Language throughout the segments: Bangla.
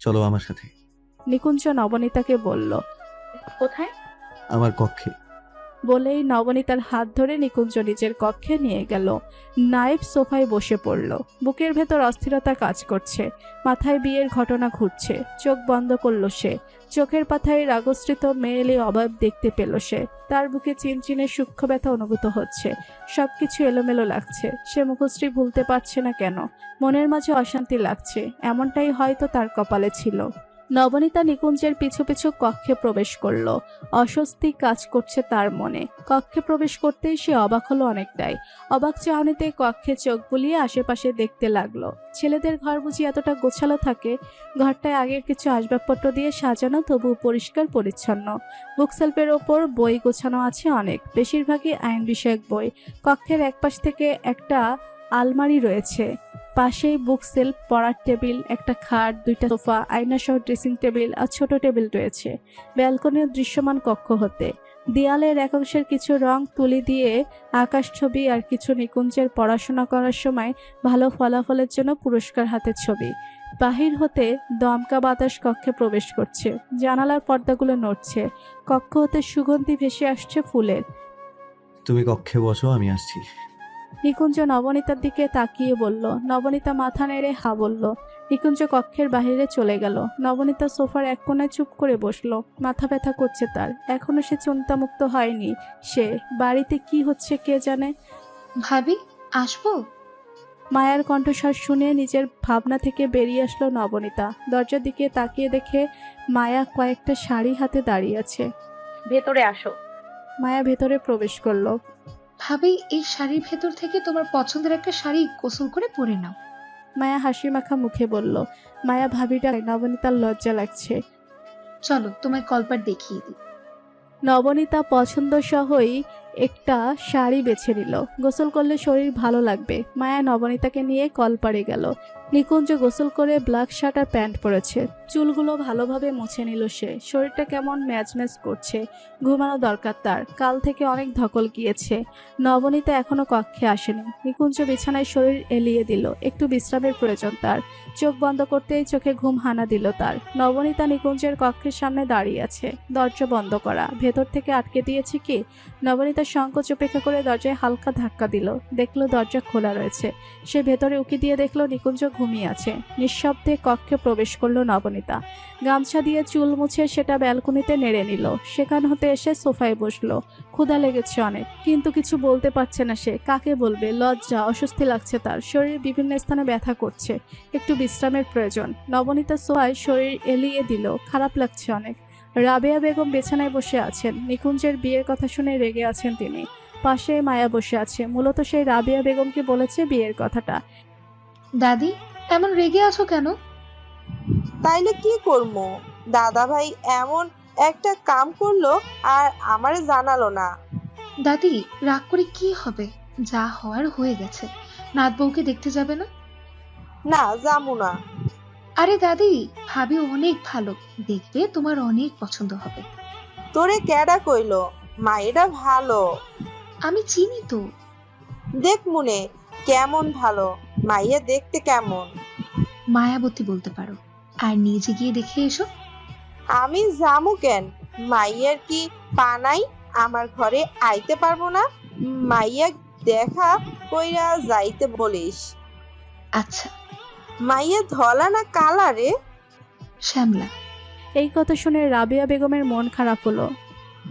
চলো আমার সাথে। নিকুঞ্জ নবনীতাকে বলল। কোথায়? আমার কক্ষে। বলেই নবনীতার হাত ধরে নিকুঞ্জ নিজের কক্ষে নিয়ে গেল। নায়েব সোফায় বসে পড়ল। বুকের ভেতর অস্থিরতা কাজ করছে। মাথায় বিয়ের ঘটনা ঘুরছে। চোখ বন্ধ করল সে। চোখের পাতায় রাগস্ত্রিত মেয়েলি অভাব দেখতে পেল সে। তার বুকে চিনচিনে সূক্ষ্ম ব্যথা অনুভূত হচ্ছে। সবকিছু এলোমেলো লাগছে। সে মুখশ্রী ভুলতে পারছে না কেন। মনের মাঝে অশান্তি লাগছে। এমনটাই হয়তো তার কপালে ছিল। নবনীতা নিকুঞ্জের পিছু পিছু কক্ষে প্রবেশ করলো। অস্বস্তি কাজ করছে তার মনে। কক্ষে প্রবেশ করতেই সে অবাক হলো অনেকটাই। অবাক চাহনিতে কক্ষে চোখ বুলিয়ে আশেপাশে দেখতে লাগলো। ছেলেদের ঘর বুঝি এতটা গোছালো থাকে? ঘরটায় আগের কিছু আসবাবপত্র দিয়ে সাজানো, তবু পরিষ্কার পরিচ্ছন্ন। বুকশেলফের ওপর বই গোছানো আছে অনেক, বেশিরভাগই আইন বিষয়ক বই। কক্ষের একপাশ থেকে একটা আলমারি রয়েছে। পাশেই বুকশেলফ, পড়ার টেবিল, একটা খাট, দুইটা সোফা, আয়নাসহ ড্রেসিং টেবিল আর ছোট টেবিল রয়েছে। ব্যালকনির দৃশ্যমান কক্ষ হতে। দেয়ালের একাংশের কিছু রং তুলি দিয়ে আকাশ ছবি, আর কিছু নিকুঞ্জের পড়াশোনা করার সময় ভালো ফলাফলের জন্য পুরস্কার হাতের ছবি। বাহির হতে দমকা বাতাস কক্ষে প্রবেশ করছে। জানালার পর্দাগুলো নড়ছে। কক্ষ হতে সুগন্ধি ভেসে আসছে ফুলের। তুমি কক্ষে বসো, আমি আসছি। নিকুঞ্জ নবনীতার দিকে তাকিয়ে বলল। নবনীতা মাথা নেড়ে হা বলল। নিকুঞ্জ কক্ষের বাহিরে চলে গেল। নবনীতা সোফার এক কোণায় চুপ করে বসলো। মাথা ব্যথা করছে তার। এখনো সে চিন্তামুক্ত হয়নি। সে বাড়িতে কি হচ্ছে কে জানে। ভাবি, আসবো? মায়ার কণ্ঠস্বর শুনে নিজের ভাবনা থেকে বেরিয়ে আসলো নবনীতা। দরজার দিকে তাকিয়ে দেখে মায়া কয়েকটা শাড়ি হাতে দাঁড়িয়ে আছে। ভেতরে আসো। মায়া ভেতরে প্রবেশ করলো। ভাবি, এই শাড়ির ভেতর থেকে তোমার পছন্দের একটা শাড়ি গোসল করে পরে নাও। মায়া হাসি মাখা মুখে বলল। মায়া ভাবিটা নবনীতার লজ্জা লাগছে। চলো, তোমায় কলপাট দেখিয়ে দিই। নবনীতা পছন্দ সহই একটা শাড়ি বেছে নিল। গোসল করলে শরীর ভালো লাগবে। মায়া নবনীতাকে নিয়ে কলপাড়ে গেল। নিকুঞ্জ গোসল করে ব্ল্যাক শার্ট আর প্যান্ট পরেছে। চুলগুলো ভালোভাবে মুছে নিল সে। শরীরটা কেমন ম্যাজম্যাজ করছে। ঘুমানো দরকার তার। কাল থেকে অনেক ধকল গিয়েছে। নবনীতা এখনো কক্ষে আসেনি। নিকুঞ্জ বিছানায় শরীর এলিয়ে দিল। একটু বিশ্রামের প্রয়োজন তার। চোখ বন্ধ করতেই চোখে ঘুম হানা দিল তার। নবনীতা নিকুঞ্জের কক্ষের সামনে দাঁড়িয়ে আছে। দরজা বন্ধ করা। ভেতর থেকে আটকে দিয়েছে কি? নবনীতা সংকোচ উপেক্ষা করে দরজায় হালকা ধাক্কা দিল। দেখলো দরজা খোলা রয়েছে। সে ভেতরে উকি দিয়ে দেখলো নিকুঞ্জ ঘুমিয়ে আছে। নিঃশব্দে কক্ষে প্রবেশ করলো নবনীতা। গামছা দিয়ে চুল মুছে সেটা ব্যালকনিতে নেড়ে নিল। সেখান হতে এসে সোফায় বসলো। ক্ষুধা লেগেছে অনেক, কিন্তু কিছু বলতে পারছে না সে। কাকে বলবে? লজ্জা, অস্বস্তি লাগছে তার। শরীর বিভিন্ন স্থানে ব্যথা করছে। একটু বিশ্রামের প্রয়োজন। নবনীতা সোফায় শরীর এলিয়ে দিল। খারাপ লাগছে অনেক। রাবেয়া বেগম বিছানায় বসে আছেন। নিকুঞ্জের বিয়ের কথা শুনে রেগে আছেন তিনি। পাশে মায়া বসে আছে। মূলত সেই রাবেয়া বেগমকে বলেছে বিয়ের কথাটা। দাদি, এমন রেগে আছো কেন? তাইলে কি করবো? দাদা ভাই এমন একটা কাম করলো আর আমারে জানালো না। দাদি, রাগ করে কি হবে? যা হওয়ার হয়ে গেছে। নাত বউকে দেখতে যাবে না? না, যাবো না। আরে দাদি, ভাবি অনেক ভালো। দেখবে তোমার অনেক পছন্দ হবে। তোরে কেডা কইলো মায়েরা ভালো? আমি চিনি তো। দেখ মুনে কেমন ভালো, মাইয়া দেখতে কেমন। মায়াবতী বলতে পারো। আর নিজে গিয়ে দেখে এসো। আমি যামু কেন? মাইয়ার কি পানাই? আমার ঘরে আইতে পারবো না? মাইয়া দেখা কইরা যাইতে বলিস। আচ্ছা। মাইয়া ধলা না কালা রে? শ্যামলা। এই কথা শুনে রাবেয়া বেগমের মন খারাপ হলো।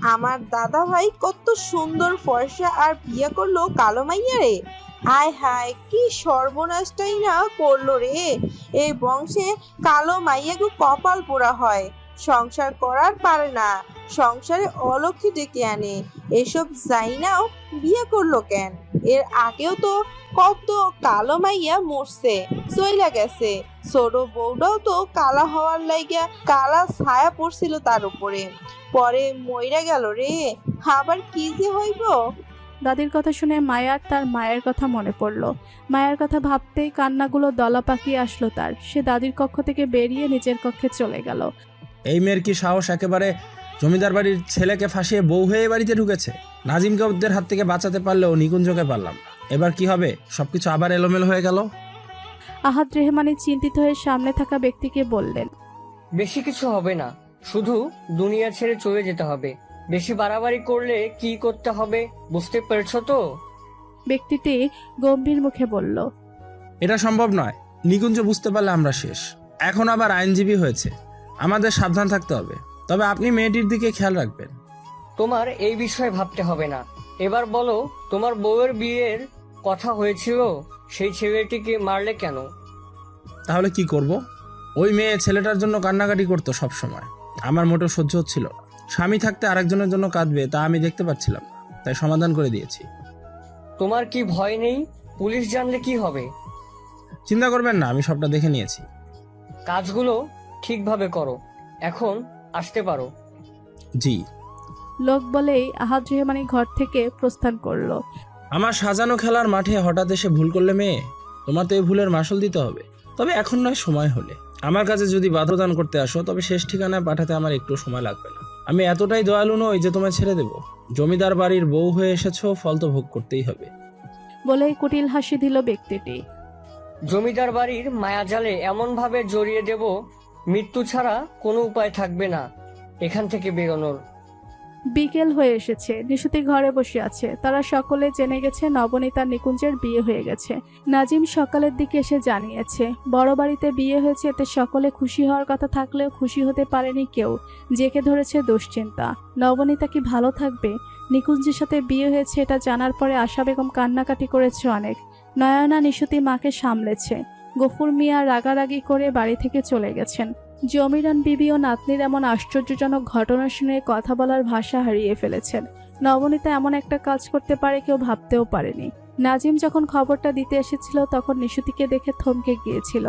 আমার দাদা ভাই কত সুন্দর ফর্সা, আর বিয়ে করলো কালো মাইয়া রে। আয় হায়, কি সর্বনাশটাই না করলো রে। এই বংশে কালো মাইয়াকে কপাল পোড়া হয়। সংসার করার পারে না, সংসারে অলক্ষী ডেকে আনে। এসব জাইনাও বিয়ে করলো কেন? এর আগেও তো কত কালো মাইয়া মরছে, চইলা গেছে। ছোট বউটাও তো কালা হওয়ার লাইগা কালা ছায়া পড়ছিল তার উপরে, পরে মইরা গেল রে। আবার কি যে হইব? দাদির কথা শুনে মায়ার তার মায়ের কথা মনে পড়লো। মায়ের কথা ভাবতেই কান্নাগুলো দলা পাকিয়ে আসলো তার। সে দাদির কক্ষ থেকে বেরিয়ে নিজের কক্ষে চলে গেল। এই মেয়ের কি সাহস! একেবারে জমিদার বাড়ির ছেলেকে ফাঁসিয়ে বউ হয়ে বাড়িতে ঢুকেছে। নাজিমকে ওদের হাত থেকে বাঁচাতে পারলেও নিকুঞ্জকে পারলাম না। এবার কি হবে? সবকিছু আবার এলোমেলো হয়ে গেল। আহাদ রেহমানি চিন্তিত হয়ে সামনে থাকা ব্যক্তিকে বললেন। বেশি কিছু হবে না, শুধু দুনিয়া ছেড়ে চলে যেতে হবে। বেশি বাড়াবাড়ি করলে কি করতে হবে বুঝতে পেরেছো তো? ব্যক্তিটি গম্ভীর মুখে বলল। এটা সম্ভব নয়। নিকুঞ্জ বুঝতে পারলে আমরা শেষ। এখন আবার আইনজীবী হয়েছে, আমাদের সাবধান থাকতে হবে। তবে আপনি মেয়েটির দিকে খেয়াল রাখবেন। তোমার এই বিষয়ে ভাবতে হবে না। এবার বলো, তোমার বউয়ের বিয়ের কথা হয়েছিল, সেই ছেলেটিকে মারলে কেন? তাহলে কি করব? ওই মেয়ে ছেলেটার জন্য কান্নাকাটি করতো সব সময়। আমার মোটেও সহ্য হচ্ছিল না। স্বামী থাকতে আরেকজনের জন্য কাঁদবে তা আমি দেখতে পাচ্ছিলাম না, তাই সমাধান করে দিয়েছি। তোমার কি ভয় নেই? পুলিশ জানলে কি হবে? চিন্তা করবেন না, আমি সবটা দেখে নিয়েছি। কাজগুলো ঠিকভাবে করো। এখন আসতে পারো। জি। লোক বলেই আহাদ রেহমানি ঘর থেকে প্রস্থান করলো। আমার সাজানো খেলার মাঠে হঠাৎ এসে ভুল করলে মেয়ে, তোমার তো এই ভুলের মাসুল দিতে হবে। তবে এখন নয়, সময় হলে। আমার কাছে যদি বাধাদান করতে আসো, তবে শেষ ঠিকানায় পাঠাতে আমার একটু সময় লাগবে না। আমি এতটাই দয়ালু নই যে তোমায় ছেড়ে দেব। জমিদার বাড়ির বউ হয়ে এসেছো, ফল তো ভোগ করতেই হবে। বলেই কুটিল হাসি দিল ব্যক্তিটি। জমিদার বাড়ির মায়াজালে এমন ভাবে জড়িয়ে দেব, মৃত্যু ছাড়া কোনো উপায় থাকবে না এখান থেকে বেরোনোর। বিকেল হয়ে এসেছে, নিশুতি ঘরে বসে আছে। তারা সকলে জেনে গেছে নবনীত আর নিকুঞ্জের বিয়ে হয়ে গেছে। নাজিম সকালের দিকে এসে জানিয়েছে বড় বাড়িতে বিয়ে হয়েছে। এতে সকলে খুশি হওয়ার কথা থাকলেও খুশি হতে পারেনি কেউ। জেকে ধরেছে দুশ্চিন্তা। নবনীতা কি ভালো থাকবে? নিকুঞ্জের সাথে বিয়ে হয়েছে এটা জানার পরে আশা বেগম কান্নাকাটি করেছে অনেক। নয়না নিশুতি মাকে সামলেছে। গফুর মিয়া রাগারাগি করে বাড়ি থেকে চলে গেছেন। জমিরান বিবি ও নাতনির এমন আশ্চর্যজনক ঘটনা শুনে কথা বলার ভাষা হারিয়ে ফেলেছেন। নবনীতা এমন একটা কাজ করতে পারে কেউ ভাবতেও পারেনি। নাজিম যখন খবরটা দিতে এসেছিল তখন নিশুতিকে দেখে থমকে গিয়েছিল।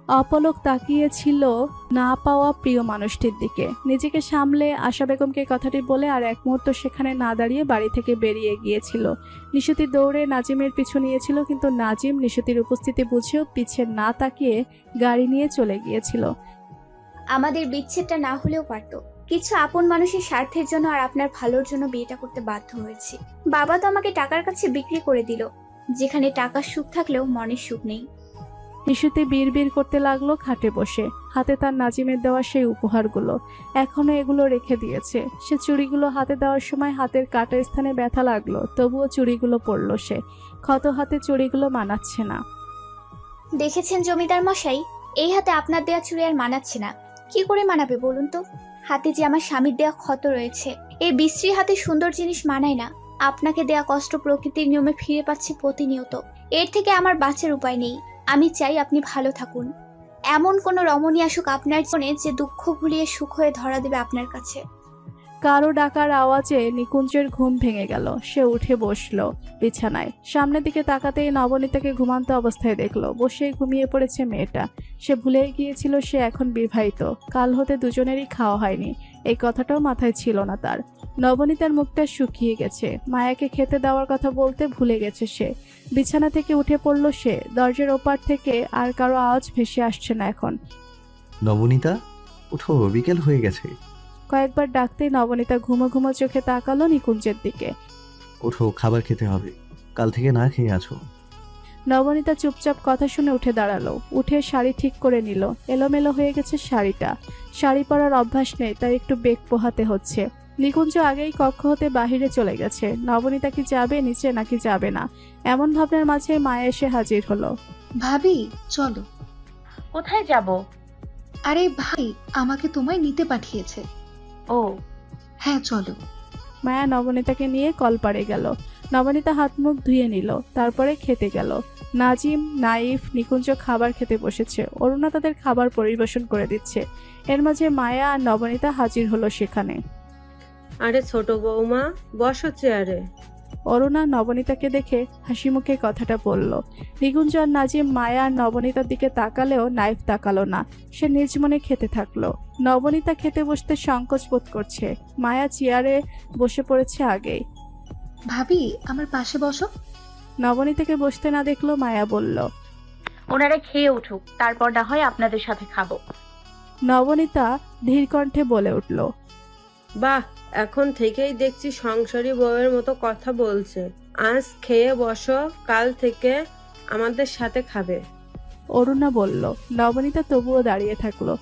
অপলক তাকিয়েছিল না পাওয়া প্রিয় মানুষটির দিকে। নিজেকে সামলে আশা বেগমকে কথাটি বলে আর এক মুহূর্ত সেখানে না দাঁড়িয়ে বাড়ি থেকে বেরিয়ে গিয়েছিল। নিশুতি দৌড়ে নাজিমের পিছু নিয়েছিল, কিন্তু নাজিম নিশুতির উপস্থিতি বুঝেও পিছে না তাকিয়ে গাড়ি নিয়ে চলে গিয়েছিল। আমাদের বিচ্ছেদটা না হলেও পারতো। কিছু আপন মানুষের স্বার্থের জন্য আর আপনার ভালোর জন্য বিয়েটা করতে বাধ্য হয়েছি। বাবা তো আমাকে টাকার কাছে বিক্রি করে দিল। যেখানে টাকার সুখ থাকলেও মনের সুখ নেই। নিশুতি বিড়বিড় করতে লাগলো খাটে বসে। হাতে তার নাজিমের দেওয়া সেই উপহারগুলো এখনো এগুলো রেখে দিয়েছে। সে চুড়িগুলো হাতে দেওয়ার সময় হাতের কাটা স্থানে ব্যথা লাগলো, তবুও চুড়িগুলো পরলো সে। ক্ষত হাতে চুড়িগুলো মানাচ্ছে না। দেখেছেন জমিদার মশাই, এই হাতে আপনার দেয়া চুড়ি আর মানাচ্ছে না। কি করে মানাবে বলুন তো? হাতে যে আমার স্বামীর দেয়া ক্ষত রয়েছে। এই বিশ্রী হাতে সুন্দর জিনিস মানায় না। আপনাকে দেয়া কষ্ট প্রকৃতির নিয়মে ফিরে পাচ্ছি প্রতিনিয়ত। এর থেকে আমার বাঁচার উপায় নেই। আমি চাই আপনি ভালো থাকুন। এমন কোন রমণী আসুক আপনার জীবনে যে দুঃখ ভুলিয়ে সুখ হয়ে ধরা দেবে আপনার কাছে। কারো ডাকার আওয়াজে নিকুঞ্জের ঘুম ভেঙে গেল। সে উঠে বসলো বিছানায়। সামনের দিকে তাকাতেই নবনীতাকে ঘুমান্ত অবস্থায় দেখলো। বসেই ঘুমিয়ে পড়েছে মেয়েটা। সে ভুলেই গিয়েছিল সে এখন বিবাহিত। কাল হতে দুজনেরই খাওয়া হয়নি, এই কথাটাও মাথায় ছিল না তার। নবনীতার মুখটা শুকিয়ে গেছে। মায়াকে খেতে দেওয়ার কথা বলতে ভুলে গেছে সে। বিছানা থেকে উঠে পড়ল সে। দরজার ওপার থেকে আর কারো আওয়াজ ভেসে আসছে না এখন। নবনীতা, উঠো, বিকেল হয়ে গেছে। কয়েকবার ডাকতেই নবনীতা ঘুমো ঘুমো চোখে তাকালো নিকুঞ্জের দিকে। ওঠো, খাবার খেতে হবে, কাল থেকে না খেয়ে আছো। নবনীতা চুপচাপ কথা শুনে উঠে দাঁড়ালো। উঠে শাড়ি ঠিক করে নিল। এলোমেলো হয়ে গেছে শাড়িটা। শাড়ি পরার অভ্যাস নেই, তাই একটু বেগ পোহাতে হচ্ছে। নিকুঞ্জ আগেই কক্ষ হতে বাহিরে চলে গেছে। নবনীতা কি যাবে নিচে নাকি যাবে না, এমন ভাবনার মাঝে মায়া এসে হাজির হলো। ভাবি চলো। কোথায় যাব? আরে ভাই আমাকে তোমায় নিতে পাঠিয়েছে। ও হ্যাঁ চলো। মায়া নবনীতাকে নিয়ে কলপাড়ে গেল। নবনীতা হাত মুখ ধুয়ে নিল, তারপরে খেতে গেল। নাজিম, নাইফ, নিকুঞ্জ খাবার খেতে বসেছে। অরুণা তাদের খাবার পরিবেশন করে দিচ্ছে। এর মাঝে মায়া আর নবনীতা হাজির হলো সেখানে। আরে ছোট বৌমা, বসো চেয়ারে। অরুণা নবনীতাকে দেখে হাসি মুখে কথাটা বলল। নিকুঞ্জ আর নাজিম মায়া আর নবনীতার দিকে তাকালেও নাইফ তাকালো না। সে নিজ মনে খেতে থাকলো। নবনীতা খেতে বসতে সংকোচ বোধ করছে। মায়া চেয়ারে বসে পড়েছে আগেই। ভাবি আমার পাশে বসো। নবনীতাকে বসতে না দেখলো মায়া বলল, ওনারা খেয়ে উঠুক, তারপর না হয় আপনাদের সাথে খাবো। নবনীতা ধীর কণ্ঠে বলে উঠল, বাহ, এখন থেকেই দেখছি সংসারী বউয়ের মতো কথা বলছে। আজ খেয়ে বসো, কাল থেকে আমাদের সাথে খাবে। অরুণা বলল। নবনীতা তবুও দাঁড়িয়ে থাকলো।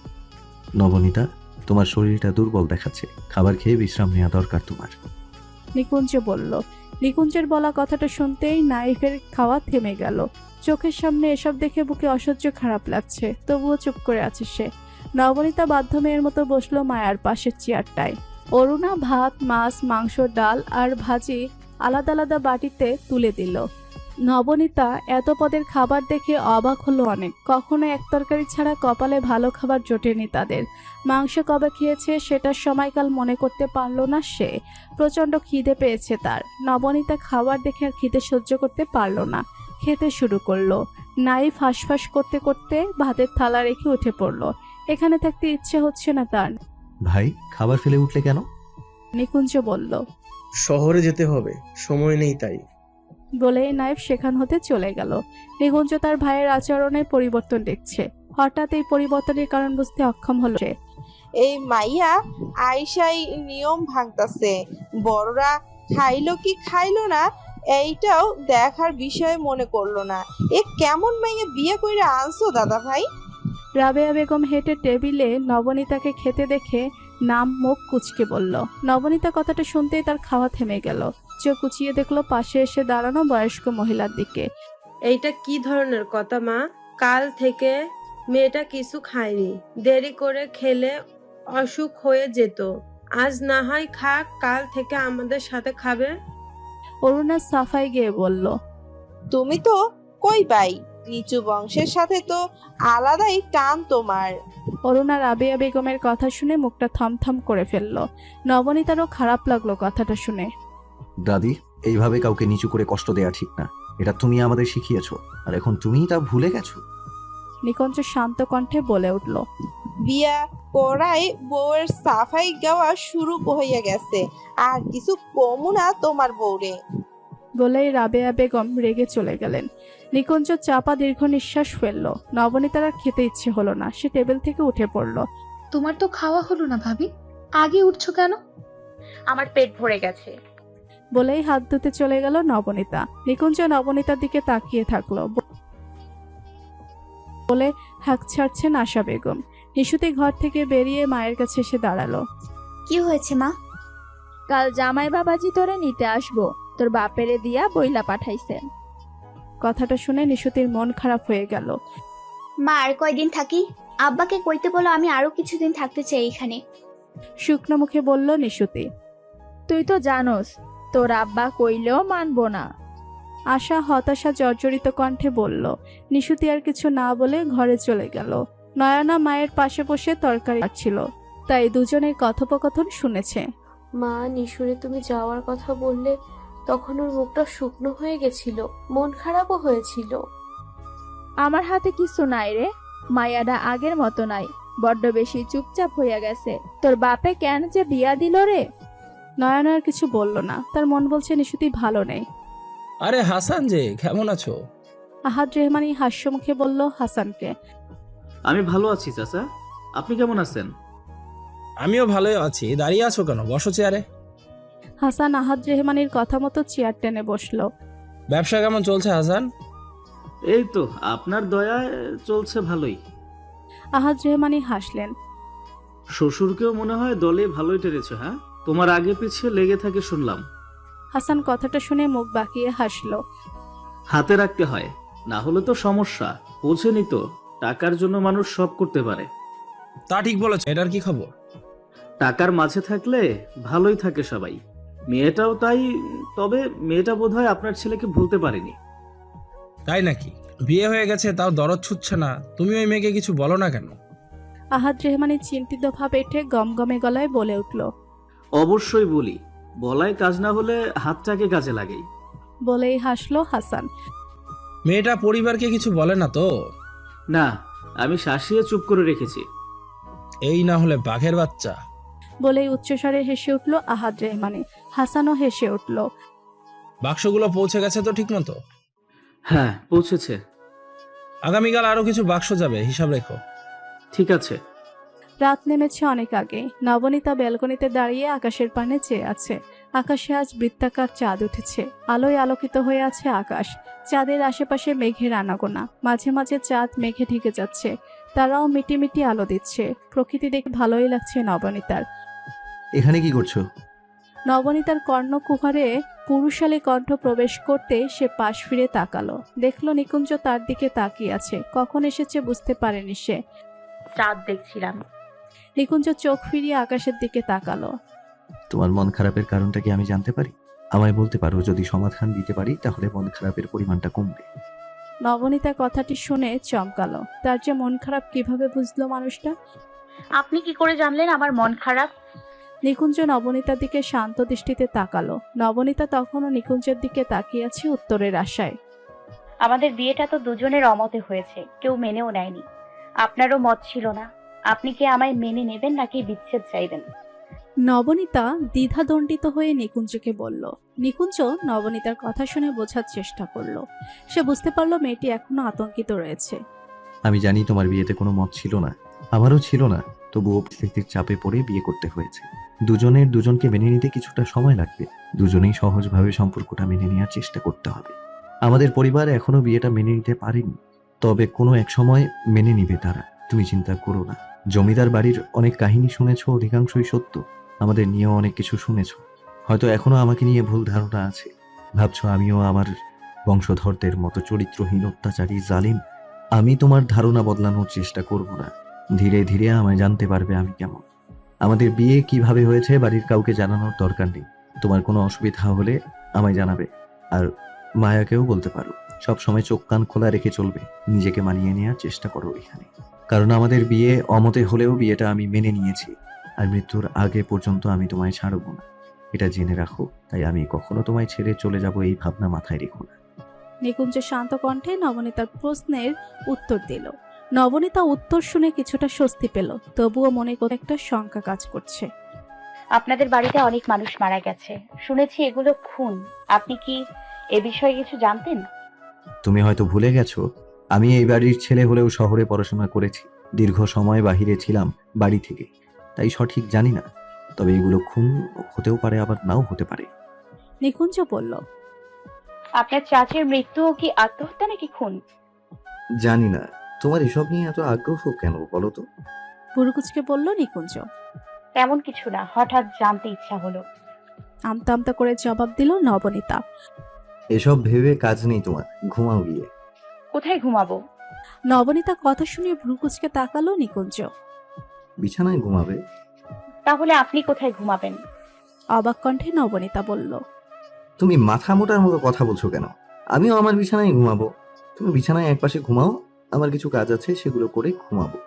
নবনীতা, তোমার শরীরটা দুর্বল দেখাচ্ছে, খাবার খেয়ে বিশ্রাম নেওয়া দরকার তোমার। নিকুঞ্জ বলল। নিকুঞ্জের বলা কথাটা শুনতেই নাইফের খাওয়া থেমে গেল। চোখের সামনে এসব দেখে বুকে অসহ্য খারাপ লাগছে, তবুও চুপ করে আছে সে। নবনীতা বাধ্য মেয়ের মতো বসলো মায়ার পাশের চেয়ারটায়। অরুণা ভাত, মাছ, মাংস, ডাল আর ভাজি আলাদা আলাদা বাটিতে তুলে দিল। নবনীতা এত পদের খাবার দেখে অবাক হলো অনেক। কখনো এক তরকারি ছাড়া কপালে ভালো খাবার জোটেনি তাদের। মাংস কবে খেয়েছে সেটার সময়কাল মনে করতে পারলো না সে। প্রচণ্ড খিদে পেয়েছে তার। নবনীতা খাবার দেখে আর খিদে সহ্য করতে পারলো না, খেতে শুরু করলো। নাইফ হাঁসফাঁস করতে করতে ভাতের থালা রেখে উঠে পড়লো। এখানে থাকতে ইচ্ছে হচ্ছে না তার। ভাই, খাবার ফেলে উঠলে কেন? নিকুঞ্জ বলল। শহরে যেতে হবে, সময় নেই তাই। বলেই নাইফ সেখান হতে চলে গেল। নিকুঞ্জ তার ভাইয়ের আচরণে পরিবর্তন দেখছে। হঠাৎ এই পরিবর্তনের কারণ বুঝতে অক্ষম হলো সে। এই মাইয়া আইসাই নিয়ম ভাঙতাছে, বড়রা খাইলো কি খাইলো না এইটাও দেখার বিষয় মনে করলো না। এ কেমন মাইয়া বিয়ে কইরা আনছো দাদা ভাই? রাবেয়া বেগম হেঁটে টেবিলে নবনীতাকে খেতে দেখে নাম মুখ কুচকে বলল। নবনীতা কথাটা শুনতেই তার খাওয়া থেমে গেল। চোখ কুচিয়ে দেখলো পাশে এসে দাঁড়ানো বয়স্ক মহিলার দিকে। এইটা কি ধরনের কথা মা? কাল থেকে মেয়েটা কিছু খায়নি, দেরি করে খেলে অসুখ হয়ে যেত। আজ না হয় খাক, কাল থেকে আমাদের সাথে খাবে। অরুণা সাফাই গিয়ে বলল। তুমি তো কই পাই, নিচু বংশের সাথে তো আলাদাই টান তোমার। অরুণা রাবেয়া বেগমের কথা শুনে মুখটা থমথম করে ফেলল। নবনীতারও খারাপ লাগলো কথাটা শুনে। দাদি, এইভাবে কাউকে নিচু করে কষ্ট দেয়া ঠিক না। এটা তুমি আমাদের শিখিয়েছো, আর এখন তুমিই তা ভুলে গেছো। নিকুঞ্জ শান্ত কণ্ঠে বলে উঠল। বিয়া করাই বউয়ের সাফাই গাওয়া শুরু হইয়া গেছে, আর কিছু কমু না তোমার বউরে। বলেই রাবেয়া বেগম রেগে চলে গেলেন। নিকুঞ্জ চাপা দীর্ঘ নিঃশ্বাস ফেলল। নবনীতার আর খেতে ইচ্ছে হলো না, সে টেবিল থেকে উঠে পড়ল। তোমার তো খাওয়া হলো না ভাবি, আগে উঠছো কেন? আমার পেট ভরে গেছে। বলেই হাত ধুতে চলে গেল নবনীতা। নিকুঞ্জ নবনীতার দিকে তাকিয়ে থাকলো। বলে হাঁক ছাড়ছেন আশা বেগম। নিশুতি ঘর থেকে বেরিয়ে মায়ের কাছে এসে দাঁড়ালো। কি হয়েছে মা? কাল জামাই বাবাজি তোরে নিতে আসবো, তোর বাপেরে দিয়া বইলা পাঠাইছে। কথাটা শুনে নিশুতির মন খারাপ হয়ে গেল। মা আর কয়দিন থাকি? আব্বাকে কইতে বলো আমি আরো কিছুদিন থাকতে চাই এখানে। শুকনো মুখে বলল নিশুতি। তুই তো জানোস তোর আব্বা কইলেও মানবো না। আশা হতাশা জর্জরিত কণ্ঠে বলল। নিশুতি আর কিছু না বলে ঘরে চলে গেল। নয়না মায়ের পাশে বসে তরকারি কাটছিল, তাই দুজনের কথোপকথন শুনেছে। মা, নিশুরে তুমি যাওয়ার কথা বললে তখন ওর মুখটা শুকনো হয়ে গেছিল, মন খারাপও হয়েছিল। আমার হাতে কিছু নাই রে, মায়াডা আগের মতো নাই, বড্ড বেশি চুপচাপ হইয়া গেছে। তোর বাপে কেন যে বিয়া দিল রে? নয়না আর কিছু বলল না, তার মন বলছে নিশুতি ভালো নেই। আরে হাসান যে, কেমন আছো? আহাদ রেহমানি হাস্য মুখে বলল হাসানকে। আমি ভালো আছি চাচা, আপনি কেমন আছেন? আমিও ভালোই আছি। দাঁড়িয়ে আছো কেন? বসো চেয়ারে। হাসান আহাদ রেহমানির কথা মতো চেয়ার টেনে বসলো। ব্যবসা কেমন চলছে হাসান? এই তো আপনার দয়ায় চলছে ভালোই। আহাদ রেহমানি হাসলেন। শ্বশুরকেও মনে হয় দলে ভালোই টেরেছে। হ্যাঁ, তোমার আগে পিছিয়ে লেগে থাকে শুনলাম। হাসান কথাটা শুনে মুখ বাঁকিয়ে হাসলো। হাতে রাখতে হয়, না হলে তো সমস্যা। বোঝেনি তো, টাকার জন্য মানুষ সব করতে পারে। তা ঠিক বলেছ। এটার কি খবর? টাকার মাঝে থাকলে ভালোই থাকে সবাই। মেয়েটাও তাই। তবে মেয়েটা বোধহয় আপনার ছেলেকে ভুলতে পারেনি। তাই নাকি? বিয়ে হয়ে গেছে তাও দরদ ছুটছে না, তুমি ওই মেয়েকে কিছু বলো না কেন? আহাদ রেহমানি চিন্তিত ভাবে এঠে গমগমে গলায় বলে উঠল। অবশ্যই বলি, বলায় কাজ না হলে হাতটাকে কাজে লাগেই। বলেই হাসলো হাসান। মেয়েটা পরিবারকে কিছু বলে না তো? না, আমি শাসিয়ে চুপ করে রেখেছি। এই না হলে বাঘের বাচ্চা। বলেই উচ্চস্বরে হেসে উঠল আহাদ রেহমানি। হাসানও হেসে উঠল। বাক্সগুলো পৌঁছে গেছে তো ঠিক মতো? হ্যাঁ, পৌঁছেছে। আগামীকাল আরো কিছু বাক্স যাবে, হিসাব রেখো। ঠিক আছে। রাত নেমেছে অনেক আগে। নবনীতা ব্যালকনিতে দাঁড়িয়ে আকাশের পানে চেয়ে আছে। আকাশে আজ বৃত্তাকার চাঁদ উঠেছে। আলোয় আলোকিত হয়ে আছে আকাশ। চাঁদের আশেপাশে মেঘের আনাগোনা। মাঝে মাঝে চাঁদ মেঘে ঢেকে যাচ্ছে। তারাও মিটিমিটি আলো দিচ্ছে। প্রকৃতি দেখে ভালোই লাগছে নবনীতার। এখানে কি করছো? নবনীতার কর্ণকুহরে পুরুষালী কণ্ঠ প্রবেশ করতে সে পাশ ফিরে তাকালো। দেখলো নিকুঞ্জ তার দিকে তাকিয়ে আছে। কখন এসেছে বুঝতে পারেনি সে। চাঁদ দেখছিলাম। নিকুঞ্জ চোখ ফিরিয়ে আকাশের দিকে তাকালো। তোমার মন খারাপের কারণটা কি আমি জানতে পারি? আমায় বলতে পারো, যদি সমাধান দিতে পারি তাহলে মন খারাপের পরিমাণটা কমবে। নবনীতা কথাটি শুনে চমকালো। তার যে মন খারাপ কিভাবে বুঝলো মানুষটা? আপনি কি করে জানলেন আমার মন খারাপ? নিকুঞ্জ নবনীতার দিকে শান্ত দৃষ্টিতে তাকালো। নবনীতা তখনও নিকুঞ্জের দিকে তাকিয়ে আছে উত্তরের আশায়। আমাদের বিয়েটা তো দুজনের অমতে হয়েছে, কেউ মেনেও নেয়নি। আপনারও মত ছিল না। আপনি কি আমায় মেনে নেবেন নাকি বিচ্ছেদ চাইবেন? নবনীতা দ্বিধাদণ্ডিত হয়ে নিকুঞ্জকে বলল। নিকুঞ্জ নবনীতার কথা শুনে বোঝার চেষ্টা করলো। সে বুঝতে পারলো মেয়েটি এখনো আতঙ্কিত রয়েছে। আমি জানি তোমার বিয়েতে কোনো মত ছিল না, আমারও ছিল না, তবুও পরিস্থিতির চাপে পড়ে বিয়ে করতে হয়েছে। দুজনের দুজনকে মেনে নিতে কিছুটা সময় লাগবে। দুজনেই সহজভাবে সম্পর্কটা মেনে নেওয়ার চেষ্টা করতে হবে। আমাদের পরিবার এখনো বিয়েটা মেনে নিতে পারেনি, তবে কোনো এক সময় মেনে নিবে তারা। তুমি চিন্তা করো না। জমিদার বাড়ির অনেক কাহিনী শুনেছো, অধিকাংশই সত্য। আমাদের নিয়েও অনেক কিছু শুনেছো। হয়তো এখনো আমাকে নিয়ে ভুল ধারণা আছে। ভাবছো আমিও আমার বংশধরদের মতো চরিত্রহীন, অত্যাচারী, জালিম। আমি তোমার ধারণা বদলানোর চেষ্টা করব না। ধীরে ধীরে আমায় জানতে পারবে আমি কেমন। আমাদের বিয়ে কিভাবে হয়েছে বাড়ির কাউকে জানানোর দরকার নেই। তোমার কোনো অসুবিধা হলে আমায় জানাবে। আর মায়াকেও বলতে পারো। সব সময় চোখ কান খোলা রেখে চলবে। নিজেকে মানিয়ে নেওয়ার চেষ্টা করো এখানে। কারণ আমাদের বিয়ে অমতে হলেও বিয়েটা আমি মেনে নিয়েছি। আর মৃত্যুর আগে পর্যন্ত আমি তোমায় ছাড়ব না, এটা জেনে রাখো। তাই আমি কখনো তোমায় ছেড়ে চলে যাব এই ভাবনা মাথায় রেখো না। নিকুঞ্জ শান্ত কণ্ঠে নবনীতার প্রশ্নের উত্তর দিল। নবনীতা উত্তর শুনে কিছুটা স্বস্তি পেল, তবুও মনে করে একটা শঙ্কা কাজ করছে। আপনাদের বাড়িতে অনেক মানুষ মারা গেছে, শুনেছি এগুলো খুন। আপনি কি এ বিষয়ে কিছু জানতেন? তুমি হয়তো ভুলে গেছো, আমি এই বাড়ির ছেলে হলেও শহরে পড়াশোনা করেছি। দীর্ঘ সময় বাহিরে ছিলাম বাড়ি থেকে, তাই সঠিক জানি না। তবে এগুলো খুন হতেও পারে, আবার নাও হতে পারে। নিকুঞ্জ বলল। আপনার চাচির মৃত্যু কি আত্মহত্যা নাকি খুন? জানি না। তোমার এসব নিয়ে এত আগ্রহ কেন বলো তো? বুড়ুকুচকে বলল নিকুঞ্জ। তেমন কিছু না, হঠাৎ জানতে ইচ্ছা হলো। আমতা আমতা করে জবাব দিল নবনীতা। এসব ভেবে কাজ নেই তোমার, ঘুমাও গিয়ে। কোথায় ঘুমাবো? নবনীতা কথা শুনে ভ্রুকুচকে তাকালো নিকুঞ্জ। বিছানায় ঘুমাবে। তাহলে আপনি কোথায় ঘুমাবেন? অবাক কণ্ঠে নবনীতা বলল। তুমি মাথা মোটার মতো কথা বলছো কেন? আমিও আমার বিছানায় ঘুমাবো। তুমি বিছানায় একপাশে ঘুমাও, আমার কিছু কাজ আছে সেগুলো করে ঘুমাবো।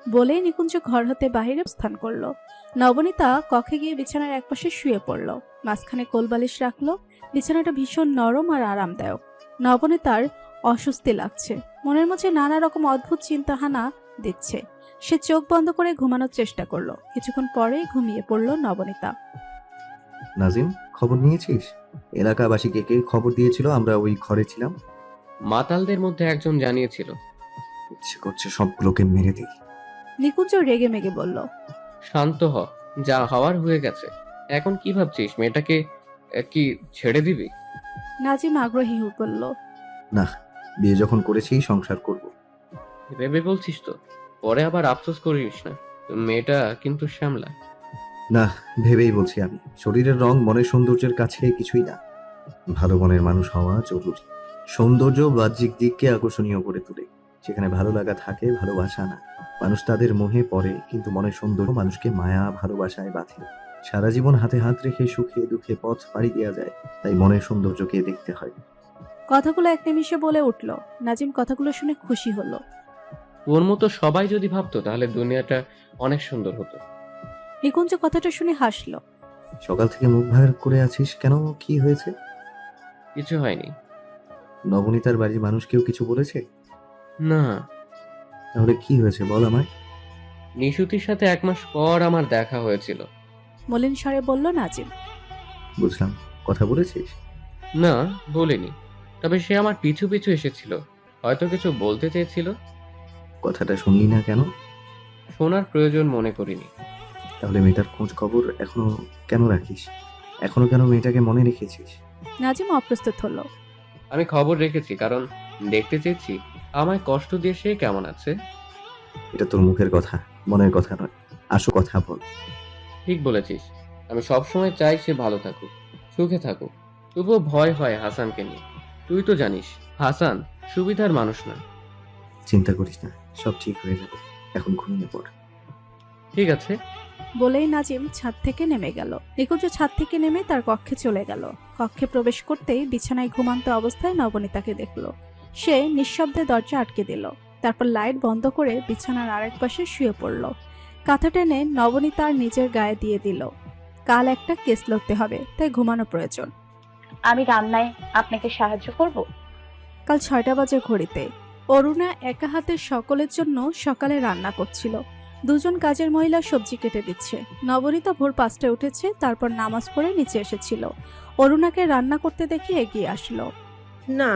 বলেই নিকুঞ্জ ঘর হতে বাহিরে স্থান করলো। নবনীতা কক্ষে গিয়ে বিছানার একপাশে শুয়ে পড়ল। মাঝখানে কোলবালিশ রাখলো। বিছানাটা ভীষণ নরম আর আরামদায়ক। নবনীতার অস্বস্তি লাগছে। মনের মধ্যে নানা রকম অদ্ভুত চিন্তাহানা দিচ্ছে। সে চোখ বন্ধ করে ঘুমানোর চেষ্টা করলো। কিছুক্ষণ পরেই ঘুমিয়ে পড়ল নবনীতা। নাজিম, খবর নিয়েছিস? এলাকাবাসীকে কে খবর দিয়েছিল আমরা ওই ঘরে ছিলাম? মাতালদের মধ্যে একজন জানিয়েছিল। ইচ্ছে করছে সবগুলোকে মেরে দিই। নিকুঞ্জ রেগে মেগে বলল। শান্ত হ, যা হওয়ার হয়ে গেছে। এখন কি ভাবছিস, মেয়েটাকে কি ছেড়ে দিবি? নাজিম আগ্রহী হয়ে বলল। না, বিয়ে যখন করেছি সংসার করব। ভেবে বলছিস তো? পরে আবার আফসোস করিস না। মেয়েটা কিন্তু শ্যামলা। না, ভেবেই বলছি আমি। শরীরের রং মনের সৌন্দর্যের কাছে কিছুই না। ভালো মনের মানুষ হওয়া জরুরি। সৌন্দর্য বাহ্যিক দিককে আকর্ষণীয় করে তোলে। সেখানে ভালো লাগা থাকে, ভালোবাসা না। মানুষ তাদের মোহে পড়ে, কিন্তু মনের সৌন্দর্য মানুষকে মায়া ভালোবাসায় বাঁধে। সারা জীবন হাতে হাত রেখে সুখে দুঃখে পথ পাড়ি দেওয়া যায়। তাই মনের সৌন্দর্যকে দেখতে হয়। কথাগুলো এক নিমিষে বলে উঠল। নাজিম কথাগুলো শুনে খুশি হলো। তোর মতো সবাই যদি ভাবতো তাহলে দুনিয়াটা অনেক সুন্দর হতো। নিকুঞ্জ কথাটা শুনে হাসলো। সকাল থেকে মুখ ভার করে আছিস কেন? কি হয়েছে? কিছু হয়নি। নবনীতার বাড়ির মানুষ কেউ কিছু বলেছে? না। তাহলে কি হয়েছে বল আমায়। নিশুতির সাথে 1 মাস পর আমার দেখা হয়েছিল। মলিন স্বরে বলল নাজিম। বুঝলাম। কথা বলেছিস? না, বলিনি। তবে সে আমার পিছু পিছু এসেছিল, হয়তো কিছু বলতে চেয়েছিল। কথাটা শুনলি না কেন? শোনার প্রয়োজন মনে করিনি। তাহলে মেয়েটার খোঁজ খবর এখনো কেন রাখিস? এখনো কেন মেয়েটাকে মনে রেখেছিস? নাজিম অপ্রস্তুত হলো। আমি খবর রেখেছি কারণ দেখতে চেয়েছি আমায় কষ্ট দিয়ে সে কেমন আছে। এটা তোর মুখের কথা, মনের কথা নয়। আসো কথা বল। ঠিক বলেছিস। আমি সবসময় চাই সে ভালো থাকুক, সুখে থাকুক। তবুও ভয় হয় হাসানকে নিয়ে। তুই তো জানিস হাসান সুবিধার মানুষ না। চিন্তা করিস না, সব ঠিক হয়ে যাবে। এখন ঘুমিয়ে পড়। ঠিক আছে। বলেই নাজিম ছাদ থেকে নেমে গেল। নিকুঞ্জ ছাদ থেকে নেমে তার কক্ষে চলে গেল। কক্ষে প্রবেশ করতেই বিছানায় ঘুমান্ত অবস্থায় নবনীতাকে দেখল। সে নিঃশব্দে দরজা আটকে দিল, তারপর লাইট বন্ধ করে বিছানার আরেক পাশে শুয়ে পড়ল। কাঁথা টেনে নবনীতার নিজের গায়ে দিয়ে দিল। কাল একটা কেস লড়তে হবে, তাই ঘুমানো প্রয়োজন। আমি রান্নায় আপনাকে সাহায্য করব। কাল 6টা বাজে ঘড়িতে। অরুণা একা হাতে সকলের জন্য সকালে রান্না করছিল। দুজন কাজের মহিলা সবজি কেটে দিচ্ছে। নবনীতা ভোর 5টায় উঠেছে, তারপর নামাজ পড়ে নিচে এসেছিল। অরুণাকে রান্না করতে দেখে এগিয়ে আসলো। না,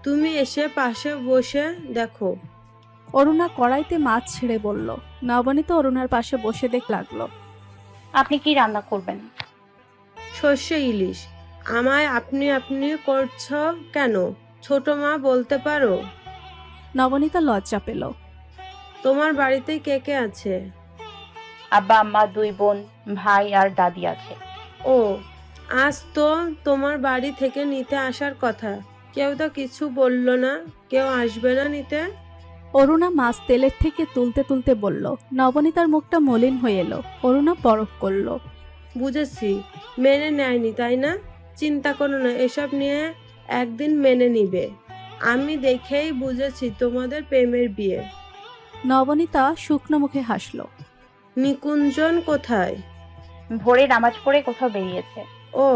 তুমি এসে পাশে বসে দেখো। অরুণা কড়াইতে মাছ ছেড়ে বলল। নবনীতা অরুণার পাশে বসে লাগলো। আপনি কি রান্না করবেন? সর্ষে ইলিশ। আমায় আপনি আপনি করছো কেন? ছোট মা বলতে পারো? নবনীতা লজ্জা পেল। তোমার বাড়িতে কে কে আছে? আব্বা, আম্মা, 2 বোন, ভাই আর দাদি আছে। ও, আজ তো তোমার বাড়ি থেকে নিতে আসার কথা। কেউ তো কিছু বললো না। কেউ আসবে না নিতে? অরুণা মাছ তেলের থেকে তুলতে তুলতে বলল। নবনীতার মুখটা মলিন হয়ে এলো। অরুণা পরখ করল। বুঝেছি, মেনে নেয়নি তাই না? চিন্তা করো না, এসব নিয়ে একদিন মেনে নিবে। আমি দেখেই বুঝেছি তোমাদের প্রেমের বিয়ে। নবনীতা শুকনো মুখে হাসল। নিকুঞ্জন কোথায়? ভোরে নামাজ পড়ে কোথাও বেরিয়েছে। ও,